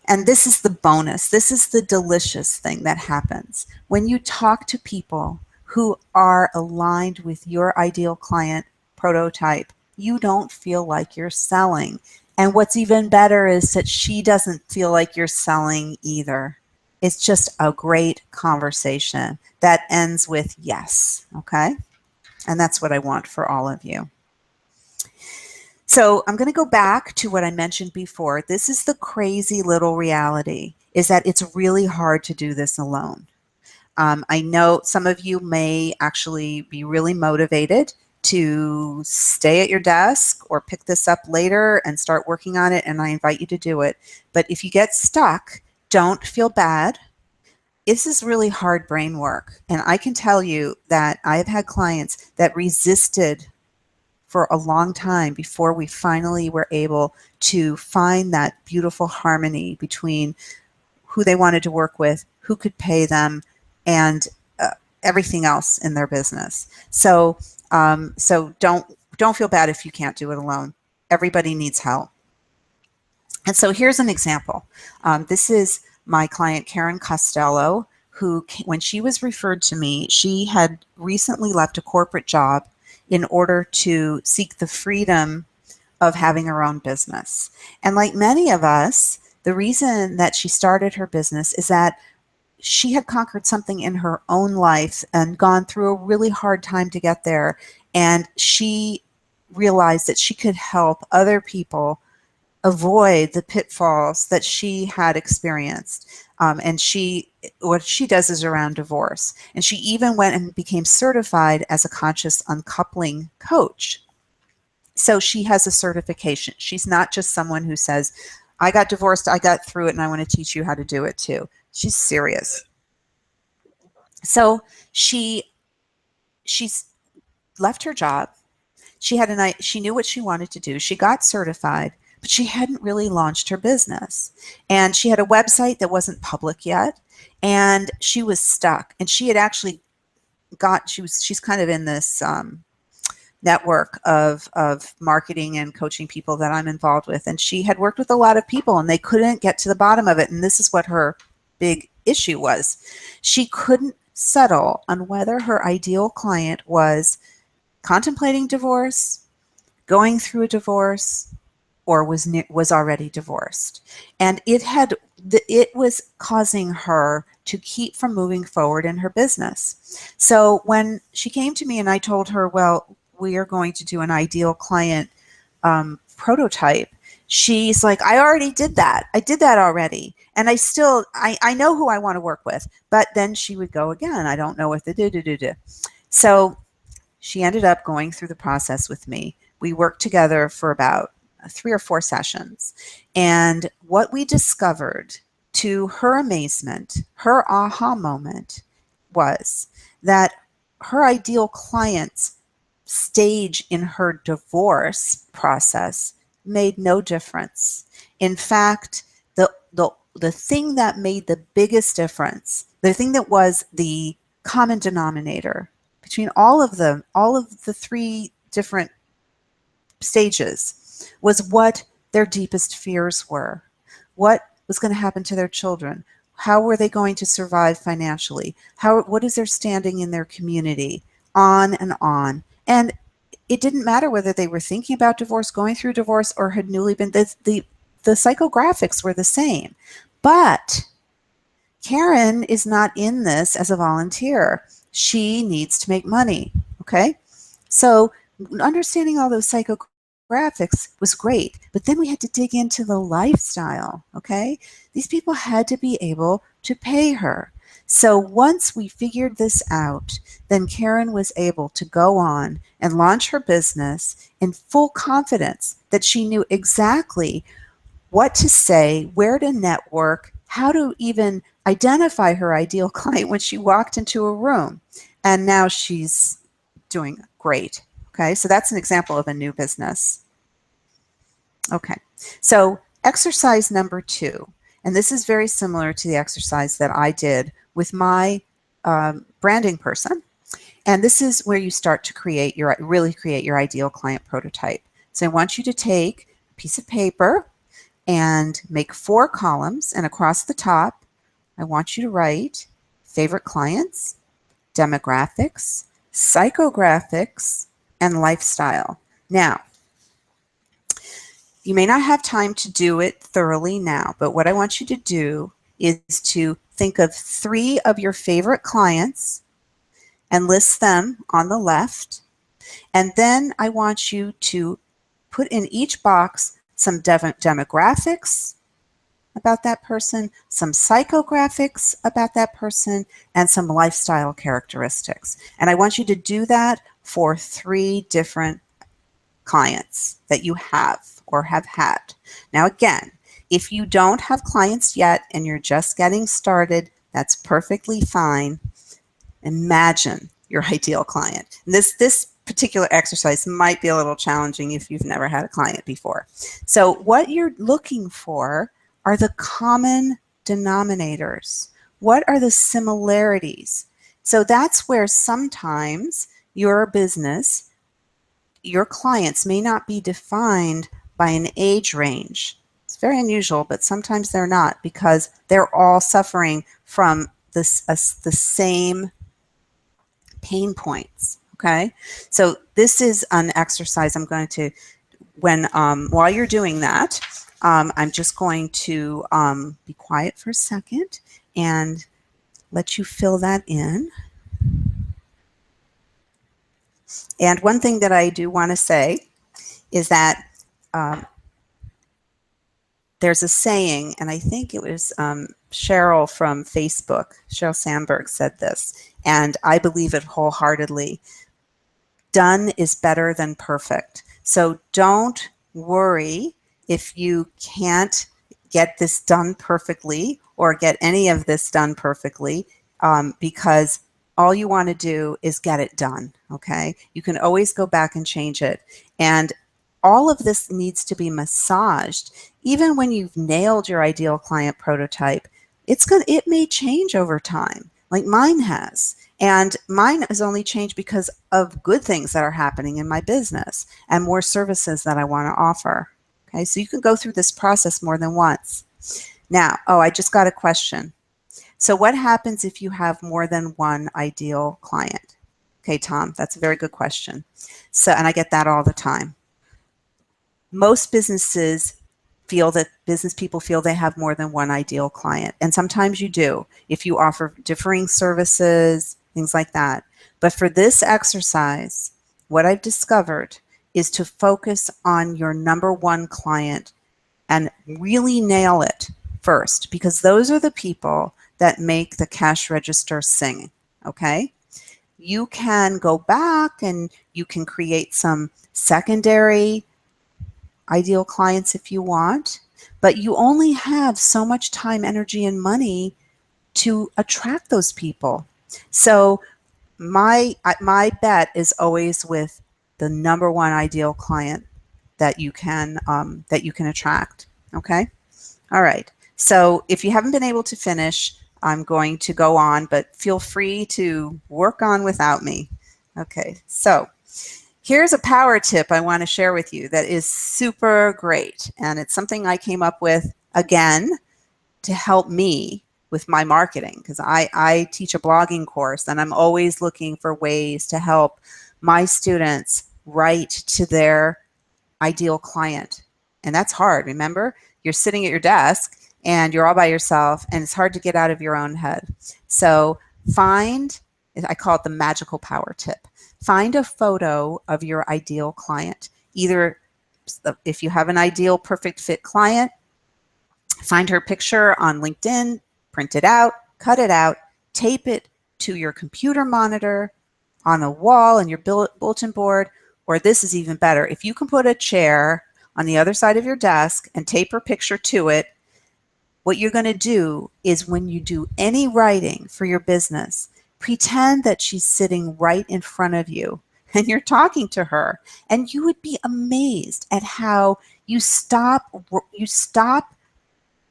And this is the bonus. This is the delicious thing that happens. When you talk to people who are aligned with your ideal client prototype, you don't feel like you're selling. And what's even better is that she doesn't feel like you're selling either. It's just a great conversation that ends with yes, okay? And that's what I want for all of you. So I'm going to go back to what I mentioned before. This is the crazy little reality, is that it's really hard to do this alone. I know some of you may actually be really motivated to stay at your desk or pick this up later and start working on it, and I invite you to do it. But if you get stuck, don't feel bad. This is really hard brain work, and I can tell you that I have had clients that resisted for a long time before we finally were able to find that beautiful harmony between who they wanted to work with, who could pay them, and everything else in their business. So don't feel bad if you can't do it alone. Everybody needs help. And so here's an example. This is my client, Karen Costello, who, when she was referred to me, she had recently left a corporate job in order to seek the freedom of having her own business. And like many of us, the reason that she started her business is that she had conquered something in her own life and gone through a really hard time to get there. And she realized that she could help other people avoid the pitfalls that she had experienced. And what she does is around divorce. And she even went and became certified as a conscious uncoupling coach. So she has a certification. She's not just someone who says, I got divorced, I got through it, and I want to teach you how to do it too. She's serious. So she's left her job. She knew what she wanted to do. She got certified, but she hadn't really launched her business. And she had a website that wasn't public yet, and she was stuck. And she had actually she's kind of in this network of marketing and coaching people that I'm involved with. And she had worked with a lot of people and they couldn't get to the bottom of it. And this is what her big issue was. She couldn't settle on whether her ideal client was contemplating divorce, going through a divorce, or was already divorced. And it was causing her to keep from moving forward in her business. So when she came to me and I told her, well, we are going to do an ideal client prototype, she's like, I already did that. I did that already. And I know who I want to work with. But then she would go again, I don't know what to do. So she ended up going through the process with me. We worked together for about 3 or 4 sessions. And what we discovered, to her amazement, her aha moment, was that her ideal client's stage in her divorce process made no difference. In fact, the thing that made the biggest difference, the thing that was the common denominator between all of the 3 different stages, was what their deepest fears were. What was going to happen to their children? How were they going to survive financially? What is their standing in their community? On and on. And it didn't matter whether they were thinking about divorce, going through divorce, or had newly been, the psychographics were the same. But Karen is not in this as a volunteer. She needs to make money, okay? So understanding all those psychographics was great, but then we had to dig into the lifestyle, okay? These people had to be able to pay her. So once we figured this out, then Karen was able to go on and launch her business in full confidence that she knew exactly what to say, where to network, how to even identify her ideal client when she walked into a room. And now she's doing great. Okay, so that's an example of a new business. Okay, so exercise number 2, and this is very similar to the exercise that I did with my branding person. And this is where you start to really create your ideal client prototype. So I want you to take a piece of paper and make 4 columns, and across the top, I want you to write favorite clients, demographics, psychographics, and lifestyle. Now, you may not have time to do it thoroughly now, but what I want you to do is to think of 3 of your favorite clients and list them on the left. And then I want you to put in each box some demographics about that person, some psychographics about that person, and some lifestyle characteristics. And I want you to do that for 3 different clients that you have or have had. Now, again, if you don't have clients yet and you're just getting started, that's perfectly fine. Imagine your ideal client. And this particular exercise might be a little challenging if you've never had a client before. So what you're looking for are the common denominators. What are the similarities? So that's where sometimes your business, your clients may not be defined by an age range. It's very unusual, but sometimes they're not, because they're all suffering from the same pain points. Okay, so this is an exercise I'm going to, while you're doing that, I'm just going to be quiet for a second and let you fill that in. And one thing that I do want to say is that there's a saying, and I think it was Sheryl from Facebook, Sheryl Sandberg said this, and I believe it wholeheartedly. Done is better than perfect. So don't worry if you can't get this done perfectly or get any of this done perfectly, because all you want to do is get it done, okay? You can always go back and change it. And all of this needs to be massaged. Even when you've nailed your ideal client prototype, it may change over time, like mine has. And mine has only changed because of good things that are happening in my business and more services that I want to offer. Okay, so you can go through this process more than once. Now, I just got a question. So what happens if you have more than one ideal client? Okay, Tom, that's a very good question. So, and I get that all the time. Most business people feel they have more than one ideal client. And sometimes you do, if you offer differing services, things like that. But for this exercise, what I've discovered is to focus on your number one client and really nail it first, because those are the people that make the cash register sing, okay? You can go back and you can create some secondary ideal clients if you want, but you only have so much time, energy, and money to attract those people. So my bet is always with the number one ideal client that you can attract. Okay. All right. So if you haven't been able to finish, I'm going to go on, but feel free to work on without me. Okay. So here's a power tip I want to share with you that is super great. And it's something I came up with, again, to help me with my marketing, because I teach a blogging course and I'm always looking for ways to help my students write to their ideal client. And that's hard. Remember, you're sitting at your desk and you're all by yourself and it's hard to get out of your own head. So I call it the magical power tip. Find a photo of your ideal client. Either if you have an ideal perfect fit client, find her picture on LinkedIn, print it out, cut it out, tape it to your computer monitor, on a wall, in your bulletin board, or this is even better. If you can put a chair on the other side of your desk and tape her picture to it, what you're going to do is when you do any writing for your business, pretend that she's sitting right in front of you and you're talking to her, and you would be amazed at how you stop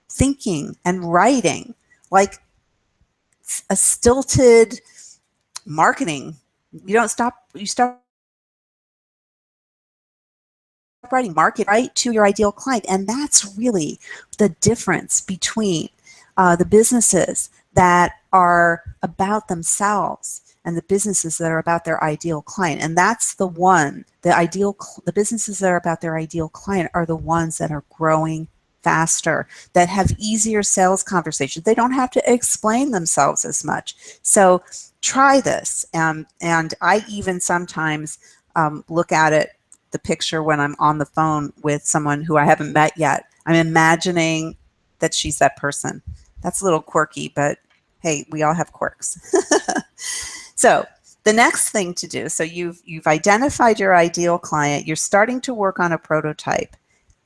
thinking and writing like a stilted marketing. You stop writing, market right to your ideal client. And that's really the difference between the businesses that are about themselves and the businesses that are about their ideal client. And that's the businesses that are about their ideal client are the ones that are growing faster, that have easier sales conversations. They don't have to explain themselves as much. So try this. And I even sometimes look at the picture when I'm on the phone with someone who I haven't met yet. I'm imagining that she's that person. That's a little quirky, but hey, we all have quirks. So the next thing to do, so you've identified your ideal client, you're starting to work on a prototype.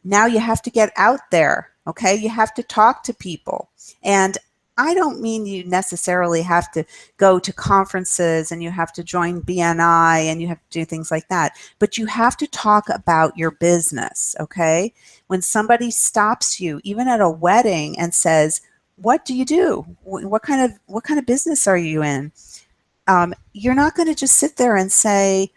Now you have to get out there, okay? You have to talk to people. And I don't mean you necessarily have to go to conferences and you have to join BNI and you have to do things like that, but you have to talk about your business, okay? When somebody stops you, even at a wedding, and says, "What do you do? What kind of business are you in?" You're not going to just sit there and say,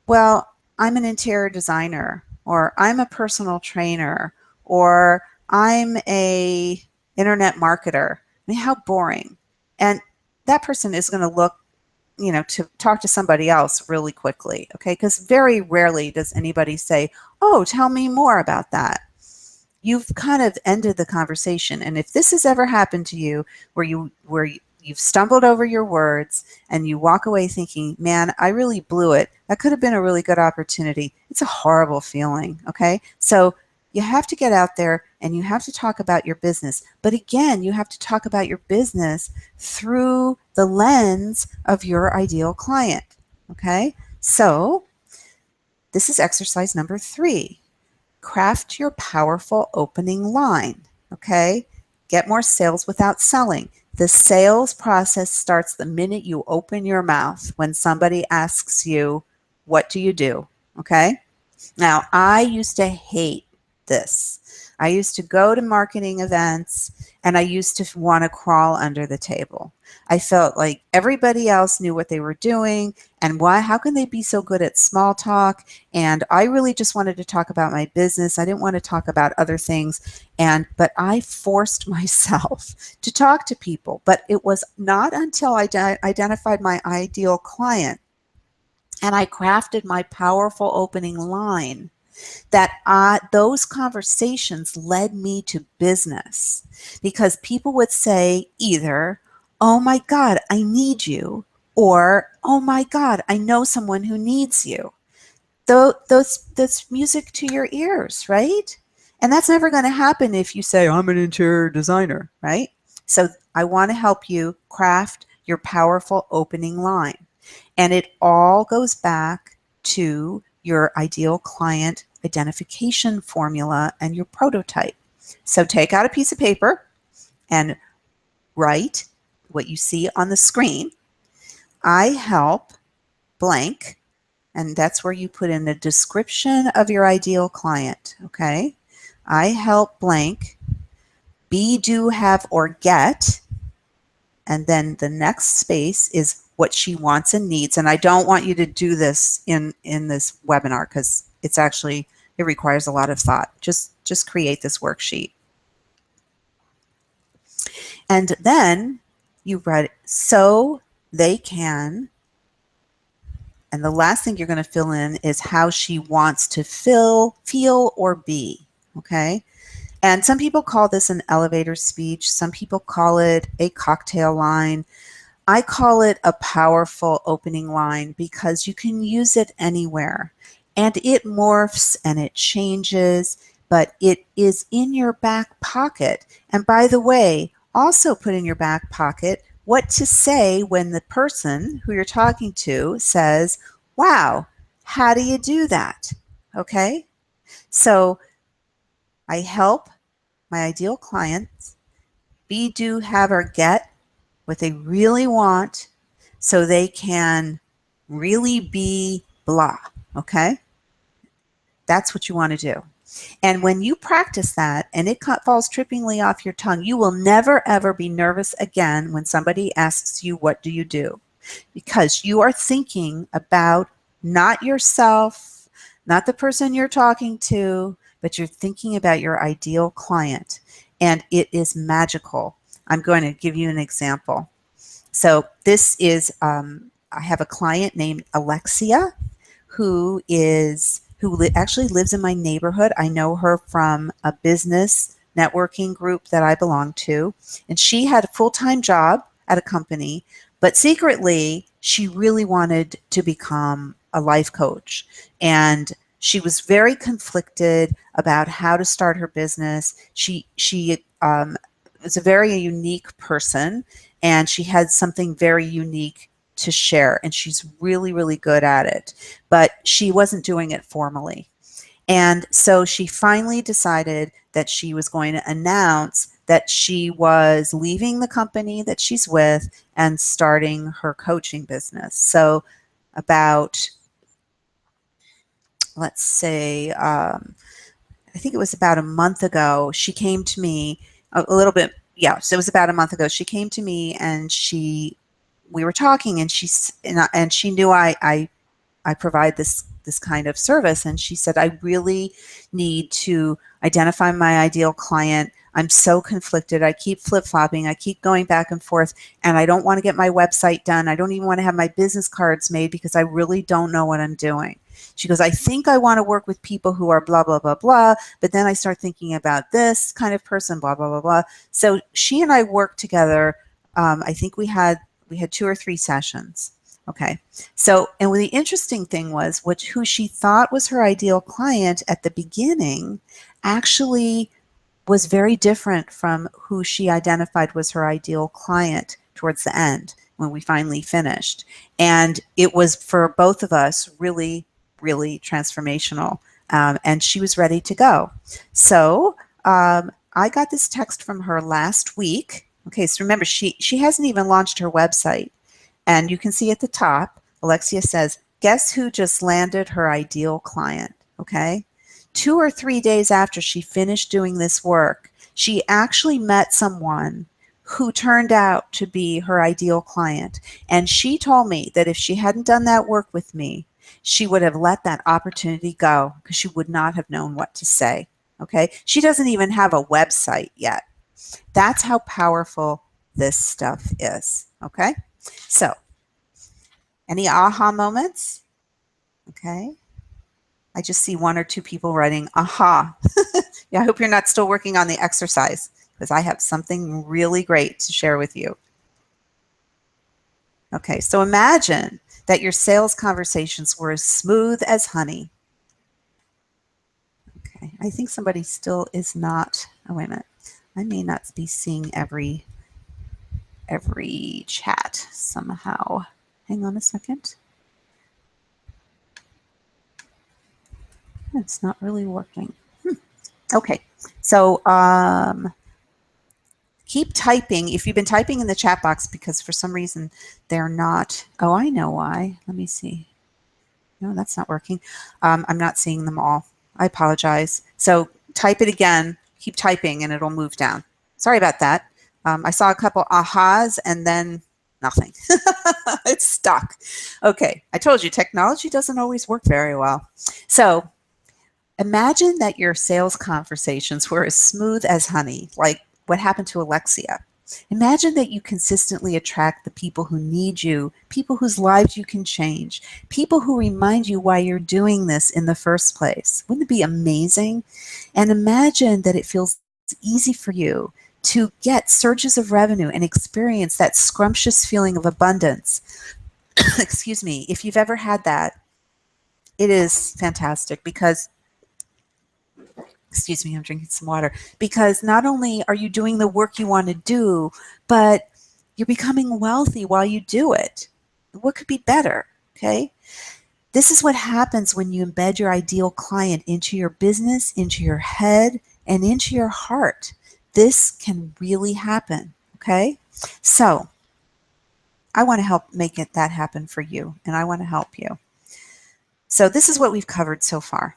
"Well, I'm an interior designer," or "I'm a personal trainer," or "I'm a internet marketer." I mean, how boring. And that person is going to look, to talk to somebody else really quickly, okay? Because very rarely does anybody say, "Oh, tell me more about that." You've kind of ended the conversation. And if this has ever happened to you where you've stumbled over your words and you walk away thinking, "Man, I really blew it. That could have been a really good opportunity." It's a horrible feeling, okay? So you have to get out there and you have to talk about your business. But again, you have to talk about your business through the lens of your ideal client. Okay? So this is exercise number 3. Craft your powerful opening line. Okay? Get more sales without selling. The sales process starts the minute you open your mouth when somebody asks you, what do you do? Okay? Now, I used to hate this. I used to go to marketing events and I used to want to crawl under the table. I felt like everybody else knew what they were doing and how can they be so good at small talk? And I really just wanted to talk about my business. I didn't want to talk about other things. But I forced myself to talk to people. But it was not until I identified my ideal client and I crafted my powerful opening line that those conversations led me to business, because people would say either, oh my God, I need you, or oh my God, I know someone who needs you. That's music to your ears, right? And that's never going to happen if you say, I'm an interior designer, right? So I want to help you craft your powerful opening line. And it all goes back to your ideal client identification formula and your prototype. So take out a piece of paper and write what you see on the screen. I help blank, and that's where you put in the description of your ideal client, okay? I help blank, be, do, have, or get, and then the next space is what she wants and needs. And I don't want you to do this in this webinar because it requires a lot of thought. Just create this worksheet. And then you write so they can, and the last thing you're going to fill in is how she wants to feel, or be, okay? And some people call this an elevator speech. Some people call it a cocktail line. I call it a powerful opening line because you can use it anywhere. And it morphs and it changes, but it is in your back pocket. And by the way, also put in your back pocket what to say when the person who you're talking to says, wow, how do you do that? Okay? So I help my ideal clients be, do, have, or get what they really want so they can really be blah, okay? That's what you want to do. And when you practice that and it falls trippingly off your tongue, you will never, ever be nervous again when somebody asks you, what do you do? Because you are thinking about not yourself, not the person you're talking to, but you're thinking about your ideal client. And it is magical. I'm going to give you an example. So this is, I have a client named Alexia who actually lives in my neighborhood. I know her from a business networking group that I belong to. And she had a full-time job at a company, but secretly she really wanted to become a life coach. And she was very conflicted about how to start her business. She was a very unique person, and she had something very unique to share, and she's really, really good at it, but she wasn't doing it formally. And so she finally decided that she was going to announce that she was leaving the company that she's with and starting her coaching business. So about, let's say, I think it was about a month ago, she came to me a little bit. Yeah, so it was about a month ago. She came to me and we were talking, and she knew I provide this kind of service, and she said, I really need to identify my ideal client. I'm so conflicted. I keep flip-flopping. I keep going back and forth, and I don't want to get my website done. I don't even want to have my business cards made because I really don't know what I'm doing. She goes, I think I want to work with people who are blah, blah, blah, blah, but then I start thinking about this kind of person, blah, blah, blah, blah. So she and I worked together. I think we had 2 or 3 sessions. Okay. So, and the interesting thing was who she thought was her ideal client at the beginning actually was very different from who she identified was her ideal client towards the end when we finally finished. And it was for both of us really, really transformational. And she was ready to go. So I got this text from her last week. Okay, so remember, she hasn't even launched her website. And you can see at the top, Alexia says, guess who just landed her ideal client? Okay. 2 or 3 days after she finished doing this work, she actually met someone who turned out to be her ideal client. And she told me that if she hadn't done that work with me, she would have let that opportunity go because she would not have known what to say. Okay. She doesn't even have a website yet. That's how powerful this stuff is. Okay. So, any aha moments? Okay. I just see 1 or 2 people writing, aha. Yeah, I hope you're not still working on the exercise because I have something really great to share with you. Okay, so imagine that your sales conversations were as smooth as honey. Okay, I think somebody still is not, oh, wait a minute. I may not be seeing every chat somehow. Hang on a second. It's not really working. Okay, so keep typing. If you've been typing in the chat box because for some reason they're not, oh, I know why. Let me see. No, that's not working. I'm not seeing them all. I apologize. So type it again, keep typing, and it'll move down. Sorry about that. I saw a couple ahas and then nothing. It's stuck. Okay, I told you technology doesn't always work very well. So imagine that your sales conversations were as smooth as honey, like what happened to Alexia. Imagine that you consistently attract the people who need you, people whose lives you can change, people who remind you why you're doing this in the first place. Wouldn't it be amazing? And imagine that it feels easy for you to get surges of revenue and experience that scrumptious feeling of abundance. Excuse me. If you've ever had that, it is fantastic because excuse me, I'm drinking some water, because not only are you doing the work you want to do, but you're becoming wealthy while you do it. What could be better? Okay. This is what happens when you embed your ideal client into your business, into your head, and into your heart. This can really happen. Okay. So I want to help make that happen for you, and I want to help you. So this is what we've covered so far.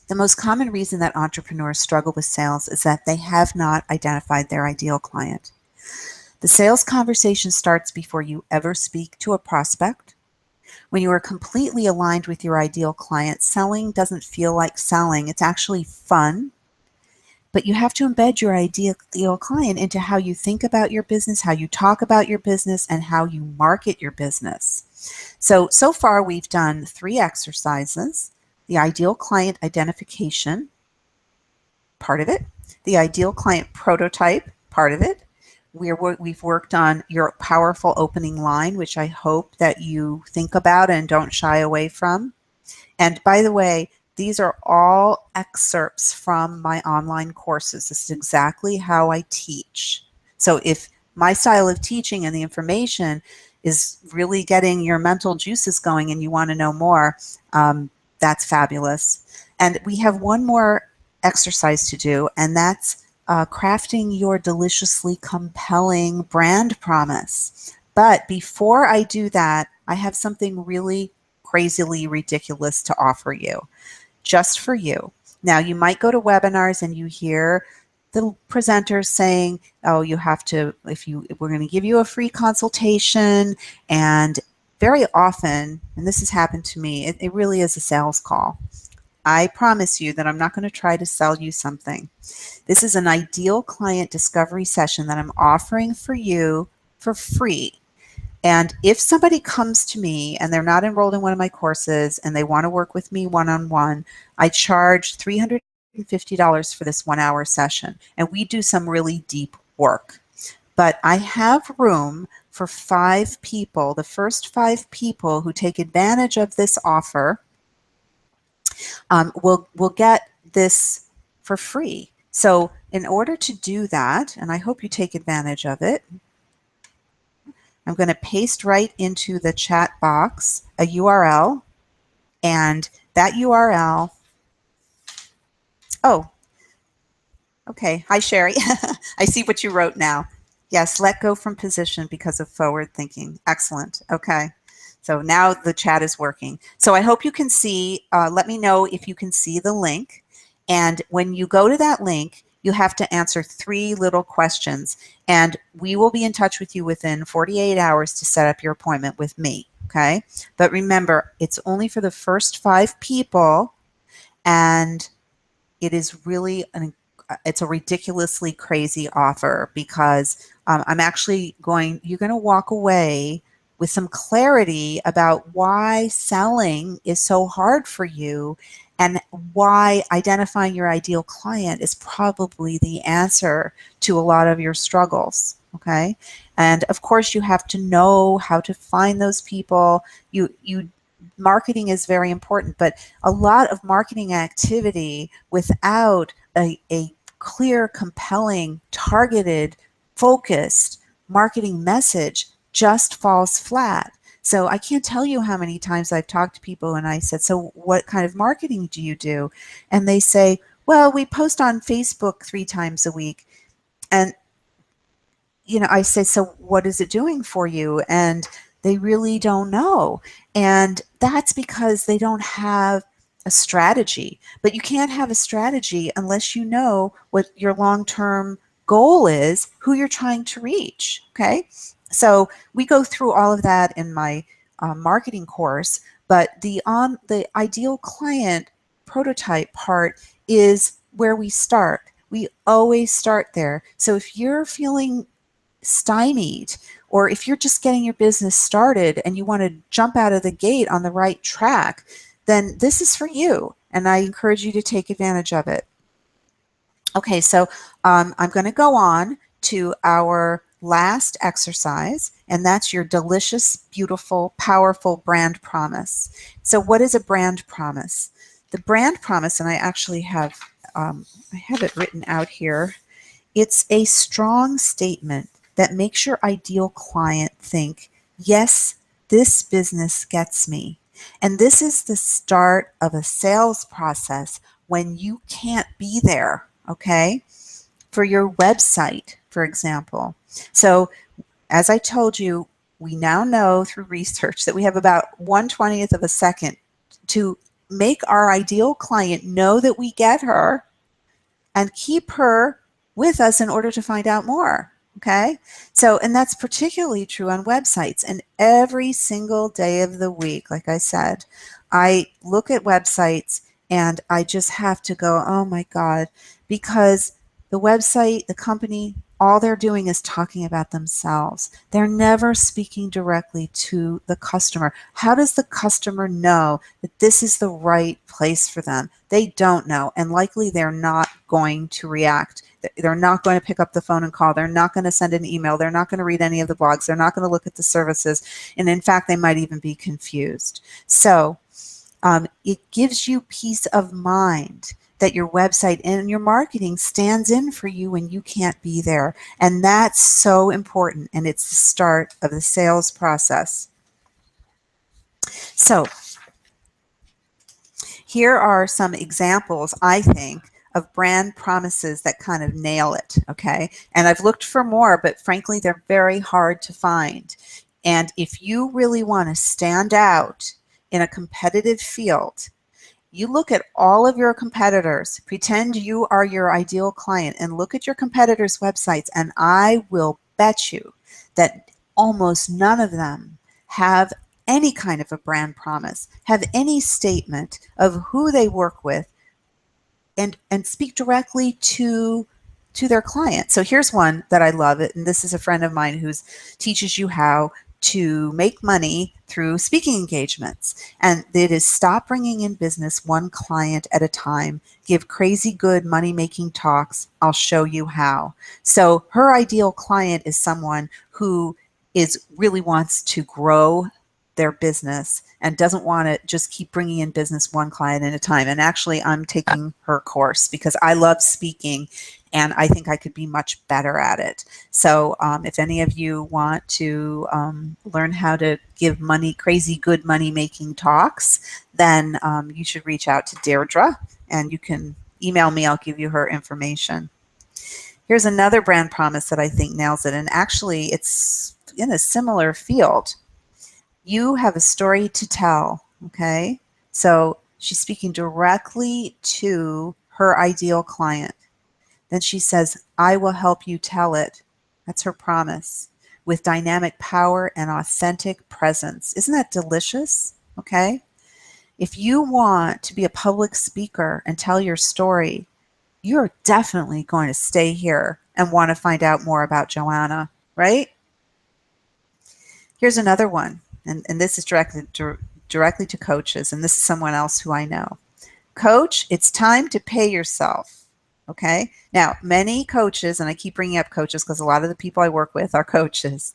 The most common reason that entrepreneurs struggle with sales is that they have not identified their ideal client. The sales conversation starts before you ever speak to a prospect. When you are completely aligned with your ideal client, selling doesn't feel like selling. It's actually fun, but you have to embed your ideal client into how you think about your business, how you talk about your business, and how you market your business. So far we've done 3 exercises. The ideal client identification, part of it. The ideal client prototype, part of it. We've worked on your powerful opening line, which I hope that you think about and don't shy away from. And by the way, these are all excerpts from my online courses. This is exactly how I teach. So if my style of teaching and the information is really getting your mental juices going and you want to know more, that's fabulous. And we have one more exercise to do, and that's crafting your deliciously compelling brand promise. But before I do that, I have something really crazily ridiculous to offer you, just for you. Now, you might go to webinars and you hear the presenters saying, oh, you have to, we're going to give you a free consultation. And very often, and this has happened to me, it really is a sales call. I promise you that I'm not going to try to sell you something. This is an ideal client discovery session that I'm offering for you for free. And if somebody comes to me and they're not enrolled in one of my courses and they want to work with me one-on-one, I charge $350 for this 1-hour session. And we do some really deep work. But I have room for 5 people. The first 5 people who take advantage of this offer will get this for free. So in order to do that, and I hope you take advantage of it, I'm going to paste right into the chat box a URL, and that URL, oh, okay. Hi, Sherry. I see what you wrote now. Yes, let go from position because of forward thinking. Excellent. Okay. So now the chat is working. So I hope you can see, let me know if you can see the link. And when you go to that link, you have to answer 3 little questions. And we will be in touch with you within 48 hours to set up your appointment with me. Okay. But remember, it's only for the first 5 people. And it is really it's a ridiculously crazy offer because I'm actually you're going to walk away with some clarity about why selling is so hard for you and why identifying your ideal client is probably the answer to a lot of your struggles. Okay. And of course, you have to know how to find those people. Marketing is very important, but a lot of marketing activity without a clear, compelling, targeted, focused marketing message just falls flat. So I can't tell you how many times I've talked to people and I said, so what kind of marketing do you do? And they say, well, we post on Facebook 3 times a week. And I say, so what is it doing for you? And they really don't know. And that's because they don't have a strategy. But you can't have a strategy unless you know what your long-term goal is, who you're trying to reach. Okay. So we go through all of that in my marketing course, but the ideal client prototype part is where we start. We always start there. So if you're feeling stymied, or if you're just getting your business started and you want to jump out of the gate on the right track, then this is for you. And I encourage you to take advantage of it. Okay, so I'm going to go on to our last exercise, and that's your delicious, beautiful, powerful brand promise. So what is a brand promise? The brand promise, and I actually have it written out here. It's a strong statement that makes your ideal client think, yes, this business gets me. And this is the start of a sales process when you can't be there, okay? For your website, for example. So, as I told you, we now know through research that we have about 1/20th of a second to make our ideal client know that we get her and keep her with us in order to find out more. Okay. So, and that's particularly true on websites. And every single day of the week, like I said, I look at websites and I just have to go, oh my God, because the website, the company, all they're doing is talking about themselves. They're never speaking directly to the customer. How does the customer know that this is the right place for them? They don't know, and likely they're not going to react. They're not going to pick up the phone and call. They're not going to send an email. They're not going to read any of the blogs. They're not going to look at the services. And in fact, they might even be confused. So it gives you peace of mind that your website and your marketing stands in for you when you can't be there. And that's so important. And it's the start of the sales process. So here are some examples, I think, of brand promises that kind of nail it, okay? And I've looked for more, but frankly, they're very hard to find. And if you really want to stand out in a competitive field, you look at all of your competitors, pretend you are your ideal client, and look at your competitors' websites, and I will bet you that almost none of them have any kind of a brand promise, have any statement of who they work with, and speak directly to their client. So here's one that I love, and this is a friend of mine who teaches you how to make money through speaking engagements. And it is stop bringing in business one client at a time. Give crazy good money-making talks. I'll show you how. So her ideal client is someone who really wants to grow their business and doesn't want to just keep bringing in business one client at a time. And actually, I'm taking her course because I love speaking and I think I could be much better at it. So if any of you want to learn how to give crazy good money making talks, then you should reach out to Deirdre, and you can email me. I'll give you her information. Here's another brand promise that I think nails it, and actually it's in a similar field. You have a story to tell, okay? So she's speaking directly to her ideal client. Then she says, I will help you tell it. That's her promise, with dynamic power and authentic presence. Isn't that delicious? Okay? If you want to be a public speaker and tell your story, you're definitely going to stay here and want to find out more about Joanna, right? Here's another one, and this is directly to coaches, and this is someone else who I know. Coach, it's time to pay yourself. Okay. Now, many coaches, and I keep bringing up coaches because a lot of the people I work with are coaches,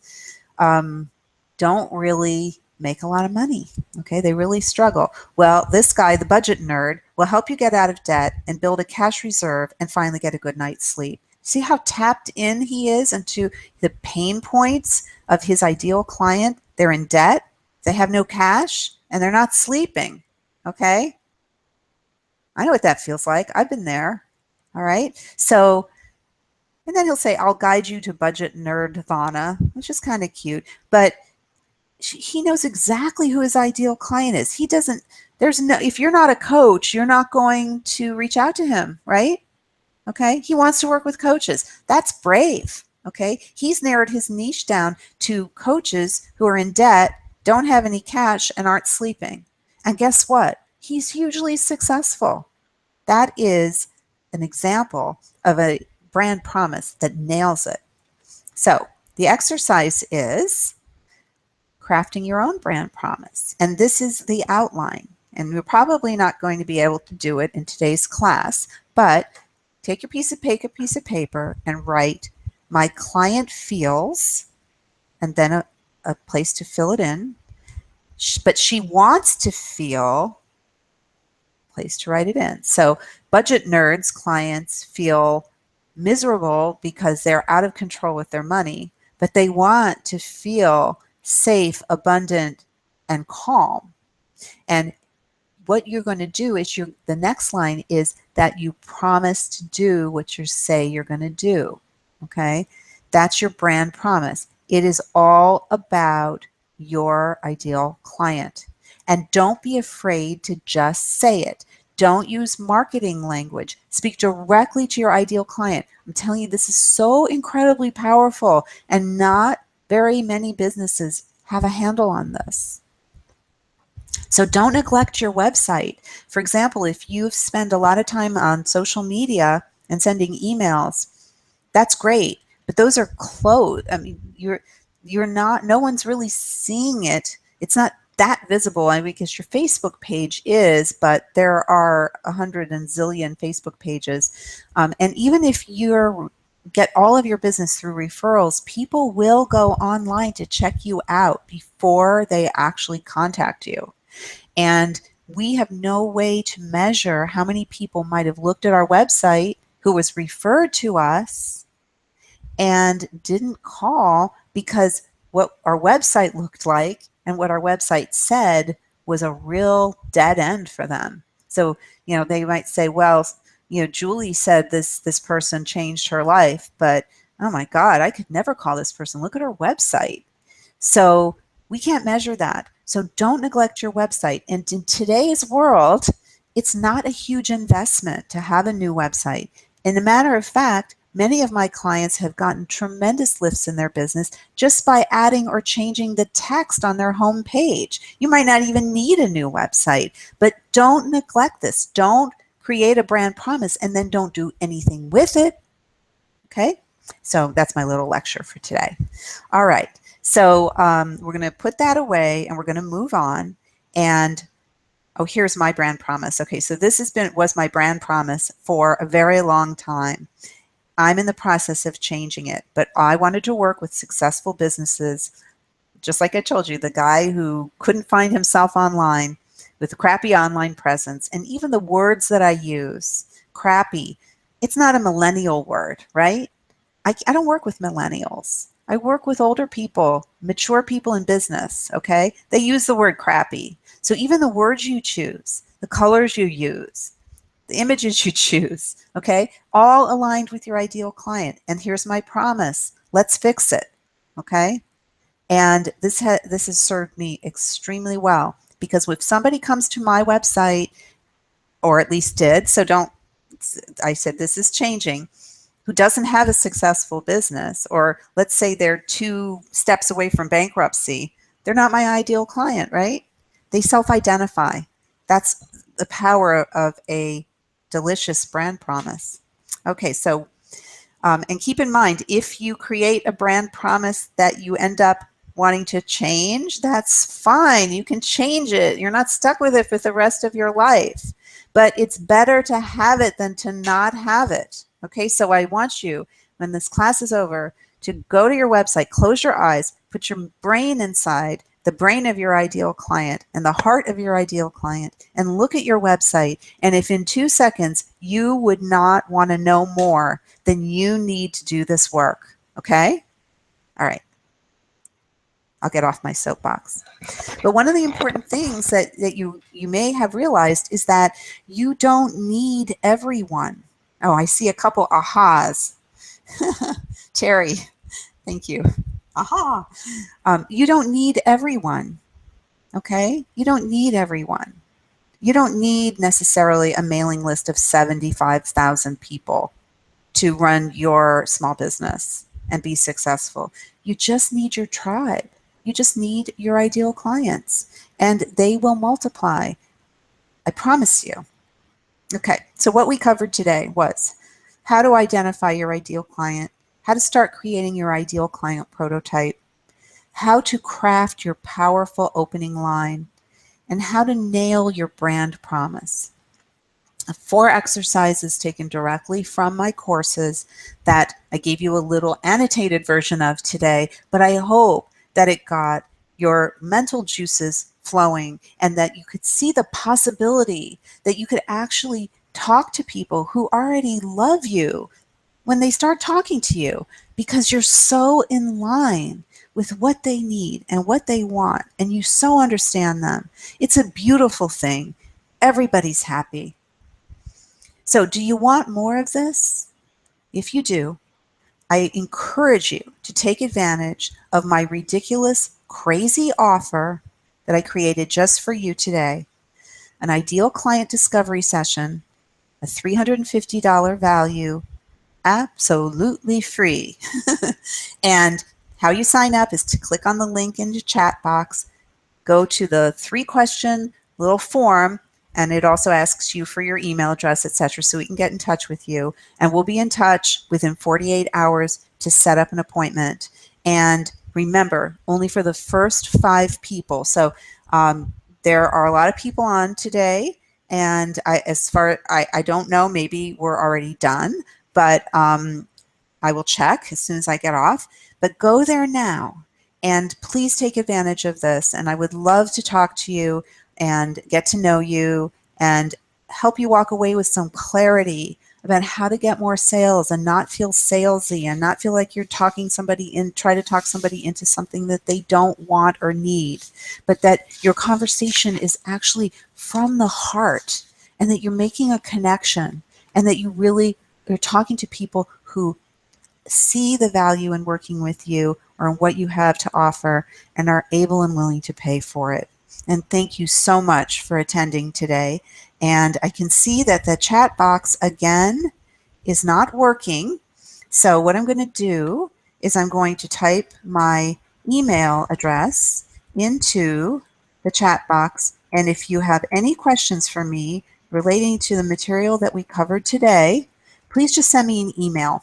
don't really make a lot of money. Okay. They really struggle. Well, this guy, the budget nerd, will help you get out of debt and build a cash reserve and finally get a good night's sleep. See how tapped in he is into the pain points of his ideal client? They're in debt, they have no cash, and they're not sleeping. Okay. I know what that feels like. I've been there. All right. So, and then he'll say, I'll guide you to Budget Nerdvana, which is kind of cute, but he knows exactly who his ideal client is. He doesn't, if you're not a coach, you're not going to reach out to him, right? Okay. He wants to work with coaches. That's brave. Okay. He's narrowed his niche down to coaches who are in debt, don't have any cash, and aren't sleeping. And guess what? He's hugely successful. That is an example of a brand promise that nails it. So the exercise is crafting your own brand promise. And this is the outline. And we're probably not going to be able to do it in today's class, but take your piece of paper and write, my client feels, and then a place to fill it in. But she wants to feel, place to write it in. So budget nerds clients feel miserable because they're out of control with their money, but they want to feel safe, abundant, and calm. And what you're going to do is the next line is that you promise to do what you say you're going to do. Okay? That's your brand promise. It is all about your ideal client. And don't be afraid to just say it. Don't use marketing language. Speak directly to your ideal client. I'm telling you, this is so incredibly powerful, and not very many businesses have a handle on this. So don't neglect your website. For example, if you spend a lot of time on social media and sending emails, that's great, but those are closed. I mean, you're not, no one's really seeing it. It's not that visible, I mean, because your Facebook page is, but there are 100 and zillion Facebook pages. And even if you get all of your business through referrals, people will go online to check you out before they actually contact you. And we have no way to measure how many people might have looked at our website who was referred to us and didn't call because what our website looked like and what our website said was a real dead end for them. So, they might say, well, Julie said this person changed her life, but oh my God, I could never call this person. Look at her website. So we can't measure that. So don't neglect your website. And in today's world, it's not a huge investment to have a new website. And a matter of fact, many of my clients have gotten tremendous lifts in their business just by adding or changing the text on their home page. You might not even need a new website, but don't neglect this. Don't create a brand promise and then don't do anything with it. Okay? So that's my little lecture for today. All right. So we're going to put that away and we're going to move on. And oh, here's my brand promise. Okay, so this was my brand promise for a very long time. I'm in the process of changing it, but I wanted to work with successful businesses just like I told you, the guy who couldn't find himself online with a crappy online presence, and even the words that I use, crappy, it's not a millennial word, right? I don't work with millennials. I work with older people, mature people in business, okay? They use the word crappy. So even the words you choose, the colors you use, the images you choose, okay, all aligned with your ideal client. And here's my promise, let's fix it, okay? And this has served me extremely well, because if somebody comes to my website, or at least did, so don't, I said this is changing, who doesn't have a successful business, or let's say they're 2 steps away from bankruptcy, they're not my ideal client, right? They self-identify. That's the power of a delicious brand promise. Okay, so and keep in mind, if you create a brand promise that you end up wanting to change, that's fine. You can change it. You're not stuck with it for the rest of your life. But it's better to have it than to not have it. Okay, so I want you, when this class is over, to go to your website, close your eyes, put your brain inside the brain of your ideal client and the heart of your ideal client, and look at your website. And if in 2 seconds you would not want to know more, then you need to do this work. Okay? All right. I'll get off my soapbox. But one of the important things that you may have realized is that you don't need everyone. Oh, I see a couple ahas. Terry, thank you. Aha. You don't need everyone. Okay? You don't need everyone. You don't need necessarily a mailing list of 75,000 people to run your small business and be successful. You just need your tribe. You just need your ideal clients, and they will multiply. I promise you. Okay, so what we covered today was how to identify your ideal client, how to start creating your ideal client prototype, how to craft your powerful opening line, and how to nail your brand promise. 4 exercises taken directly from my courses that I gave you a little annotated version of today, but I hope that it got your mental juices flowing and that you could see the possibility that you could actually talk to people who already love you when they start talking to you, because you're so in line with what they need and what they want, and you so understand them. It's a beautiful thing. Everybody's happy. So, do you want more of this? If you do, I encourage you to take advantage of my ridiculous, crazy offer that I created just for you today, an ideal client discovery session, a $350 value, absolutely free. And how you sign up is to click on the link in the chat box, go to the 3-question little form, and it also asks you for your email address, etc., so we can get in touch with you. And we'll be in touch within 48 hours to set up an appointment. And remember, only for the first 5 people. So there are a lot of people on today, and I don't know, maybe we're already done, but I will check as soon as I get off. But go there now. And please take advantage of this. And I would love to talk to you and get to know you and help you walk away with some clarity about how to get more sales and not feel salesy and not feel like you're try to talk somebody into something that they don't want or need, but that your conversation is actually from the heart and that you're making a connection and that you really are talking to people who see the value in working with you or in what you have to offer and are able and willing to pay for it. And thank you so much for attending today. And I can see that the chat box again is not working. So what I'm going to do is I'm going to type my email address into the chat box. And if you have any questions for me relating to the material that we covered today, please just send me an email,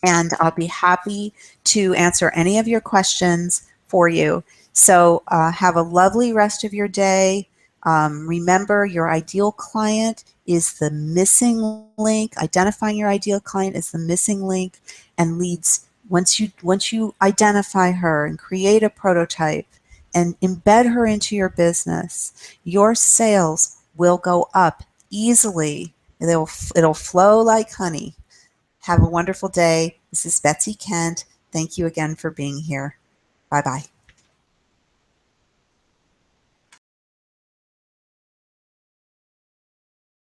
and I'll be happy to answer any of your questions for you. So have a lovely rest of your day. Remember, your ideal client is the missing link. Identifying your ideal client is the missing link and leads Once you identify her and create a prototype and embed her into your business, your sales will go up easily. It'll flow like honey. Have a wonderful day. This is Betsy Kent. Thank you again for being here. Bye-bye.